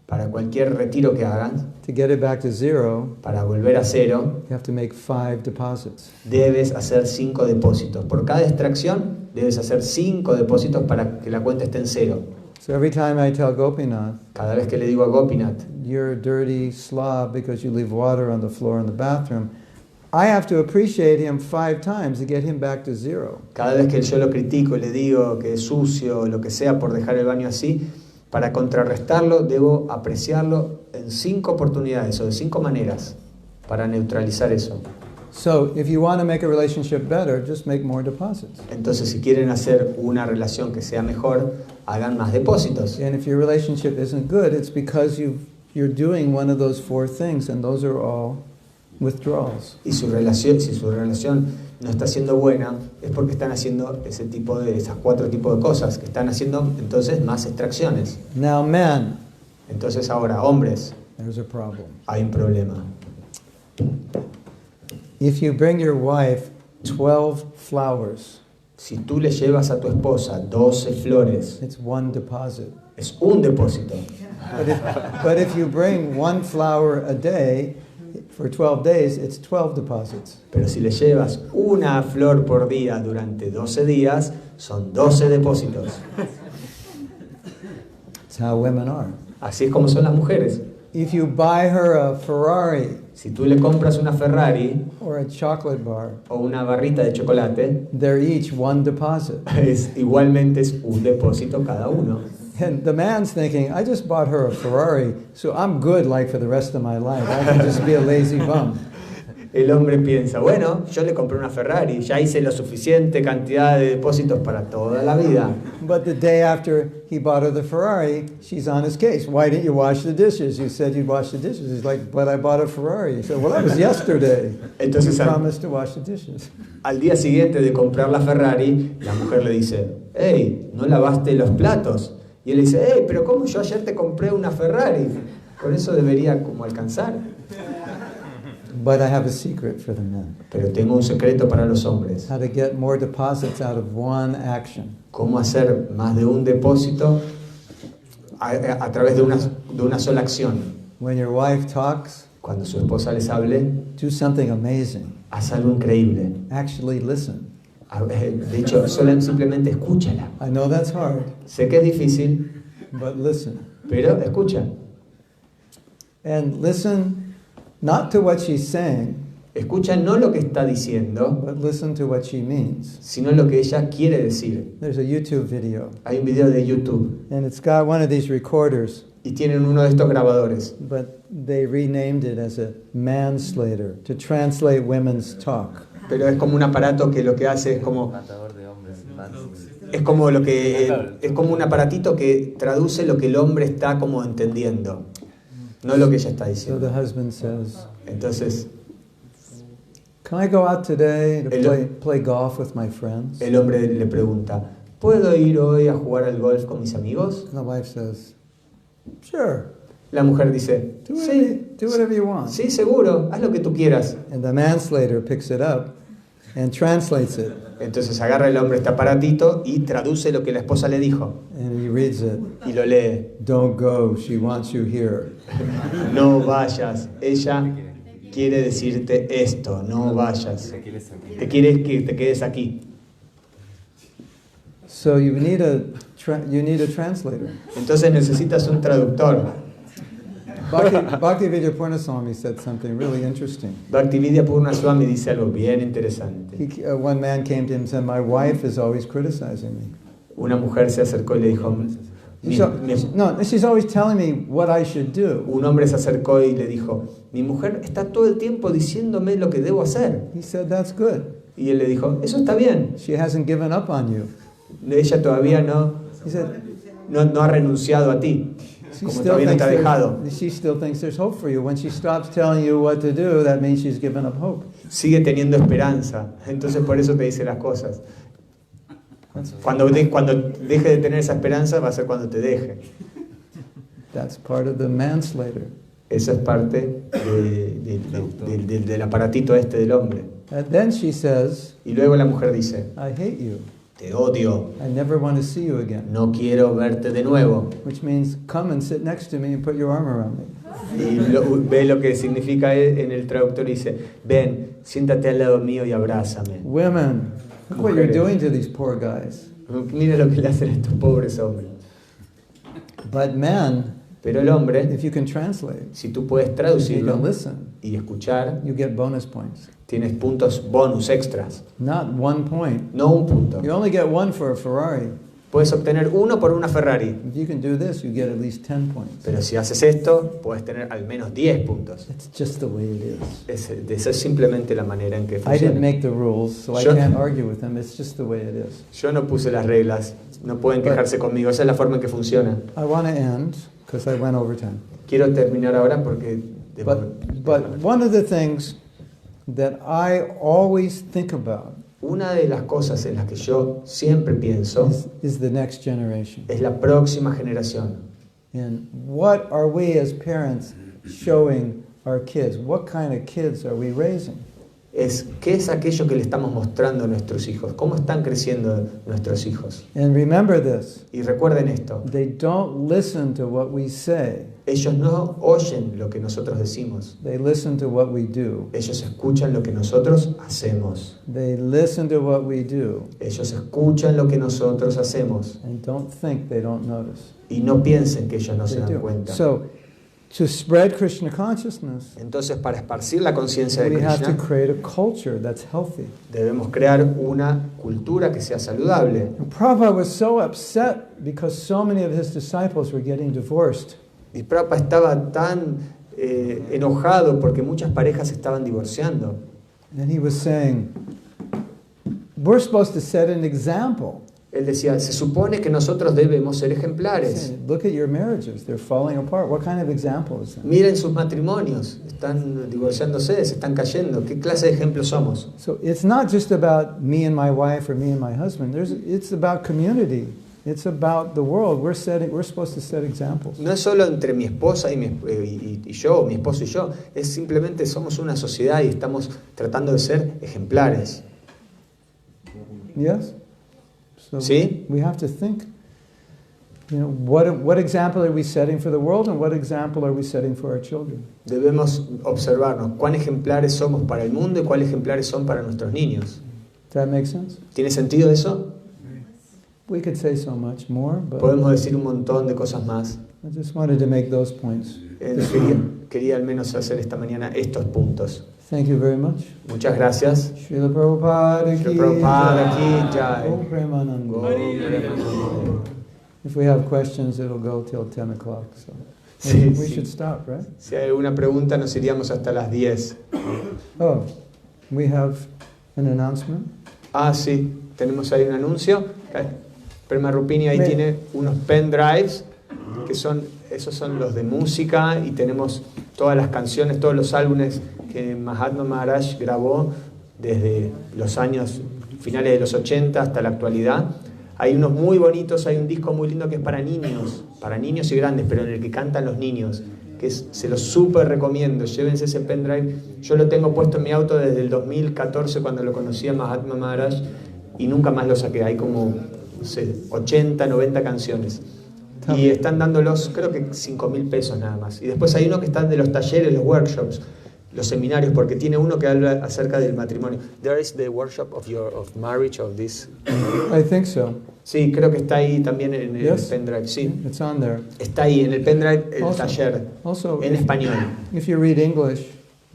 A: Para cualquier retiro que hagas,
B: to get it back to zero,
A: para volver a cero,
B: you have to make 5 deposits.
A: debes hacer 5 depósitos. Por cada extracción, debes hacer 5 depósitos para que la cuenta esté en cero.
B: So every time I tell Gopinath,
A: Cada vez que le digo a Gopinath,
B: you're a dirty slob because you leave water on the floor in the bathroom, I have to appreciate him 5 times to get him back to zero.
A: cada vez que yo lo critico y le digo que es sucio o lo que sea por dejar el baño así, para contrarrestarlo debo apreciarlo en 5 oportunidades o de 5 maneras para neutralizar eso.
B: So if you want to make a relationship better, just make more deposits.
A: Entonces, si quieren hacer una relación que sea mejor, hagan más depósitos.
B: And if your relationship isn't good, it's because you're doing one of those 4 things, and those are all withdrawals.
A: Y si su relación no está siendo buena, es porque están haciendo esas 4 tipos de cosas, que están haciendo entonces más extracciones.
B: Now men,
A: Entonces ahora, hombres,
B: there's a problem.
A: hay un problema.
B: If you bring your wife 12 flowers,
A: Si tú le llevas a tu esposa 12 flores,
B: it's 1 deposit.
A: es un depósito.
B: But if you bring 1 flower a day for 12 days, it's 12 deposits.
A: Pero si le llevas una flor por día durante 12 días, son 12 depósitos.
B: It's how women are.
A: Así es como son las mujeres.
B: If you buy her a Ferrari
A: Si tú le compras una Ferrari
B: or a chocolate bar,
A: o una barrita de chocolate,
B: they're each 1 deposit.
A: igualmente es un depósito cada uno.
B: And the man's thinking, I just bought her a Ferrari, so I'm good like for the rest of my life. I can just be a lazy bum.
A: El hombre piensa, bueno, yo le compré una Ferrari, ya hice la suficiente cantidad de depósitos para toda la vida.
B: But the day after he bought her the Ferrari, she's on his case. Why didn't you wash the dishes? You said you'd wash the dishes. He's like, but I bought a Ferrari. He said, well, that was yesterday.
A: Entonces,
B: You promised to wash the dishes.
A: Al día siguiente de comprar la Ferrari, la mujer le dice, hey, ¿no lavaste los platos? Y él le dice, hey, pero ¿cómo yo ayer te compré una Ferrari? Con eso debería como alcanzar.
B: But I have a secret for the men.
A: Pero tengo un secreto para los hombres.
B: How to get more deposits out of one action.
A: Cómo hacer más de un depósito a través de una sola acción.
B: When your wife talks,
A: Cuando su esposa les hable,
B: do something amazing.
A: haz algo increíble.
B: Actually listen.
A: De hecho, simplemente escúchala.
B: I know that's hard,
A: Sé que es difícil,
B: but listen.
A: pero escucha.
B: And listen not to what she's saying,
A: Escucha no lo que está diciendo,
B: but listen to what she means.
A: sino lo que ella quiere decir.
B: There's a YouTube video,
A: Hay un video de YouTube
B: and it's got one of these recorders,
A: y tienen uno de estos grabadores,
B: but they renamed it as a manslater to translate women's talk.
A: pero es como un aparato que lo que hace es como
C: Matador de hombres.
A: es como lo que es como un aparatito que traduce lo que el hombre está como entendiendo, no lo que ella está
B: So
A: diciendo.
B: the husband says,
A: Entonces
B: can I go out today to
A: El-
B: play golf with my friends?
A: el hombre le pregunta, ¿puedo ir hoy a jugar al golf con mis amigos?
B: And the wife says, sure,
A: La mujer dice,
B: do
A: sí,
B: whatever you want.
A: sí, seguro, haz lo que tú quieras.
B: And the manslater picks it up and translates it,
A: Entonces agarra el hombre este aparatito y traduce lo que la esposa le dijo
B: and he reads it.
A: y lo lee.
B: Don't go, she wants you here.
A: No vayas, ella quiere decirte esto, no vayas. Te quiere que te quedes aquí.
B: So you need a translator.
A: Entonces necesitas un traductor.
B: Bhakti Vidyapurna Swami said something really interesting.
A: Bhaktividya Purna Swami dice algo bien interesante.
B: One man came to him and said, my wife is always criticizing me.
A: Una mujer se acercó y le dijo,
B: She's always telling me what I should do.
A: un hombre se acercó y le dijo, mi mujer está todo el tiempo diciéndome lo que debo hacer.
B: He said, that's good.
A: Y él le dijo, eso está bien.
B: She hasn't given up on you.
A: Ella todavía no
B: He said,
A: ha renunciado a ti.
B: she
A: Como todavía no te ha dejado.
B: she still thinks there's hope for you. When she stops telling you what to do, that means she's given up hope.
A: Sigue teniendo esperanza. Entonces por eso te dice las cosas. Cuando deje de tener esa esperanza va a ser cuando te deje.
B: That's part of the manslater.
A: Eso es parte del aparatito este del hombre.
B: And then she says,
A: Y luego la mujer dice,
B: I hate you.
A: te odio,
B: I never want to see you again.
A: no quiero verte de nuevo.
B: Which means come and sit next to me and put your arm around me.
A: Y ve lo que significa en el traductor y dice, ven, siéntate al lado mío y abrázame.
B: Women, look what you're doing to these poor guys.
A: Mira lo que le hacen a estos pobres hombres.
B: But men,
A: Pero el hombre,
B: if you can translate,
A: si tú puedes
B: you
A: traducirlo
B: can listen,
A: y escuchar,
B: you get bonus points.
A: tienes puntos bonus extras,
B: Not 1 point.
A: no un punto.
B: You only get 1 for a Ferrari.
A: Puedes obtener uno por una Ferrari,
B: If you can do this, you get at least 10 points.
A: pero si haces esto, puedes tener al menos 10 puntos.
B: It's just the way it is.
A: Esa es simplemente la manera en que
B: I didn't
A: funciona.
B: make the rules, so I
A: Sure.
B: can't argue with them. It's just the way it is.
A: Yo no puse las reglas, no pueden quejarse conmigo, esa es la forma en que funciona.
B: I want to end because I went over time.
A: Quiero terminar ahora porque...
B: But one of the things that I always think about
A: Una de las cosas en las que yo siempre pienso
B: is the next generation.
A: es la próxima generación.
B: And what are we as parents showing our kids? What kind of kids are we raising?
A: ¿Qué es aquello que le estamos mostrando a nuestros hijos? ¿Cómo están creciendo nuestros hijos?
B: And remember this,
A: Y recuerden esto,
B: they don't listen to what we say,
A: ellos no oyen lo que nosotros decimos,
B: they listen to what we do.
A: ellos escuchan lo que nosotros hacemos.
B: They listen to what we do
A: Ellos escuchan lo que nosotros hacemos
B: and don't think they don't notice.
A: y no piensen que ellos no se
B: They
A: dan
B: do.
A: cuenta.
B: So, to spread Krishna consciousness,
A: Entonces, para esparcir la conciencia de
B: we have to
A: Krishna,
B: create a culture that's healthy.
A: debemos crear una cultura que sea saludable.
B: And Prabhupada was so upset because so many of his disciples were getting divorced.
A: Y Prabhupada estaba tan enojado porque muchas parejas se estaban divorciando.
B: And he was saying, we're supposed to set an example.
A: Él decía, se supone que nosotros debemos ser ejemplares.
B: Look at your marriages, they're falling apart. What kind of example is that?
A: Miren sus matrimonios, están divorciándose, se están cayendo. ¿Qué clase de ejemplos somos?
B: So it's not just about me and my wife or me and my husband. It's about community. It's about the world. We're supposed to set examples.
A: No es solo entre mi esposa y yo, mi esposo y yo. Es simplemente somos una sociedad y estamos tratando de ser ejemplares.
B: Yes? So
A: ¿Sí?
B: we have to think, what example are we setting for the world and what example are we setting for our children?
A: Debemos observarnos cuán ejemplares somos para el mundo y cuán ejemplares son para nuestros niños.
B: Does that make sense?
A: ¿Tiene sentido eso?
B: We could say so much more, but
A: Podemos decir un montón de cosas más.
B: I just wanted to make those points.
A: Quería al menos hacer esta mañana estos puntos.
B: Thank you very much.
A: Muchas gracias.
B: Srila Prabhupada ki
A: Srila Prabhupada
B: jai.
A: ki jai.
B: Om Premananda.
A: Om Premananda.
B: If we have questions, it'll go till 10 o'clock. So
A: Sí,
B: we
A: sí.
B: should stop, right?
A: Si hay alguna pregunta, nos iríamos hasta las 10.
B: Oh, we have an announcement.
A: Ah, sí, tenemos ahí un anuncio. Prema Rupini ahí
B: Me-
A: tiene unos pendrives, que esos son los de música, y tenemos todas las canciones, todos los álbumes que Mahatma Maharaj grabó desde los años finales de los 80 hasta la actualidad. Hay unos muy bonitos, hay un disco muy lindo que es para niños y grandes, pero en el que cantan los niños, se los súper recomiendo. Llévense ese pendrive. Yo lo tengo puesto en mi auto desde el 2014 cuando lo conocí a Mahatma Maharaj y nunca más lo saqué. Hay como, no sé, 80, 90 canciones. Y están dándolos, creo que 5.000 pesos nada más. Y después hay uno que está de los talleres, los workshops, los seminarios, porque tiene uno que habla acerca del matrimonio. There is the workshop of marriage of this.
B: I think so.
A: Sí, creo que está ahí también en el
B: Yes.
A: pendrive. Sí,
B: It's on there.
A: está ahí en el pendrive el
B: Also-
A: taller
B: Also,
A: en español.
B: if you read English,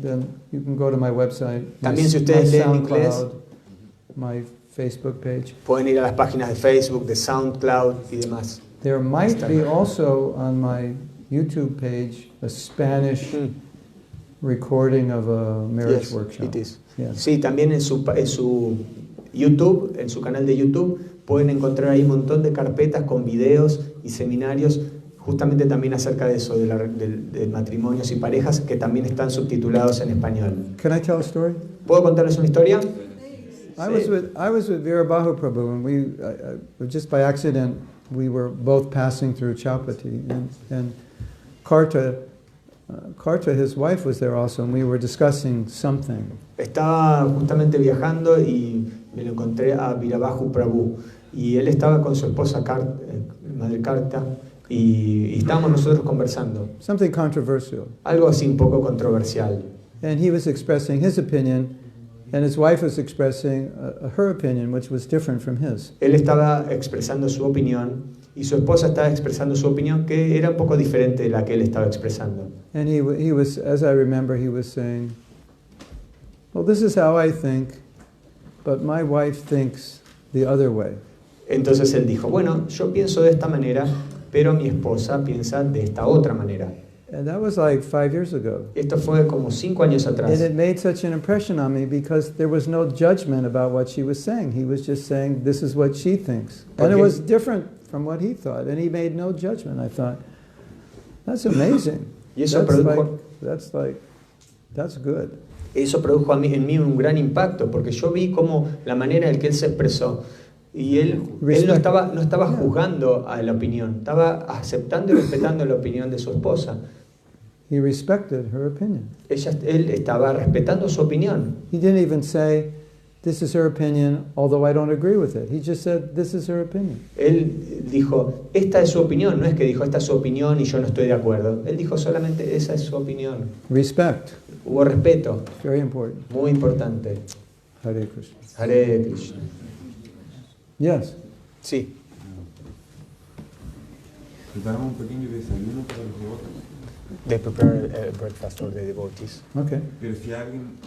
B: then you can go to my website.
A: También si
B: my
A: ustedes leen
B: SoundCloud,
A: inglés,
B: my Facebook page.
A: pueden ir a las páginas de Facebook, de SoundCloud y demás.
B: There might
A: Está.
B: be also on my YouTube page a Spanish recording of a marriage
A: Yes,
B: workshop.
A: it is.
B: Yes.
A: Sí, también en su YouTube, en su canal de YouTube, pueden encontrar ahí un montón de carpetas con videos y seminarios justamente también acerca de eso, de matrimonios y parejas, que también están subtitulados en español.
B: Can I tell a story?
A: ¿Puedo contarles una historia?
B: I was with Veerabahu Prabhu, and just by accident, we were both passing through Chaupati, and Karta, his wife, was there also, and we were discussing something.
A: Estaba justamente viajando y me lo encontré a Veerabahu Prabhu, y él estaba con su esposa Madre Karta, y estábamos nosotros conversando.
B: Something controversial.
A: Algo así un poco controversial.
B: And he was expressing his opinion, and his wife was expressing her opinion, which was different from his.
A: Él estaba expresando su opinión y su esposa estaba expresando su opinión, que era un poco diferente de la que él estaba expresando.
B: And he was, as I remember, he was saying, well, this is how I think, but my wife thinks the other way.
A: Entonces él dijo, bueno, yo pienso de esta manera, pero mi esposa piensa de esta otra manera.
B: And that was like 5 years ago.
A: Esto fue como 5 años atrás.
B: And it made such an impression on me because there was no judgment about what she was saying. He was just saying, this is what she thinks. And it was different from what he thought. And he made no judgment. I thought, that's amazing.
A: Y eso
B: That's good.
A: Eso produjo en mí un gran impacto, porque yo vi como la manera en que él se expresó. Y él no estaba juzgando a la opinión, estaba aceptando y respetando la opinión de su esposa.
B: He respected her opinion.
A: Él estaba respetando su opinión.
B: He didn't even say, this is her opinion, although I don't agree with it. He just said, this is her opinion.
A: Él dijo, esta es su opinión, no es que dijo, esta es su opinión y yo no estoy de acuerdo. Él dijo solamente, esa es su opinión.
B: Respect.
A: Hubo respeto.
B: Very important.
A: Muy importante.
B: Hare Krishna.
A: Hare Krishna.
B: Yes.
A: Sí.
D: Preparamos un pequeño desayuno para los devotos.
A: They prepare breakfast for the devotees.
B: Okay.
D: Pero si alguien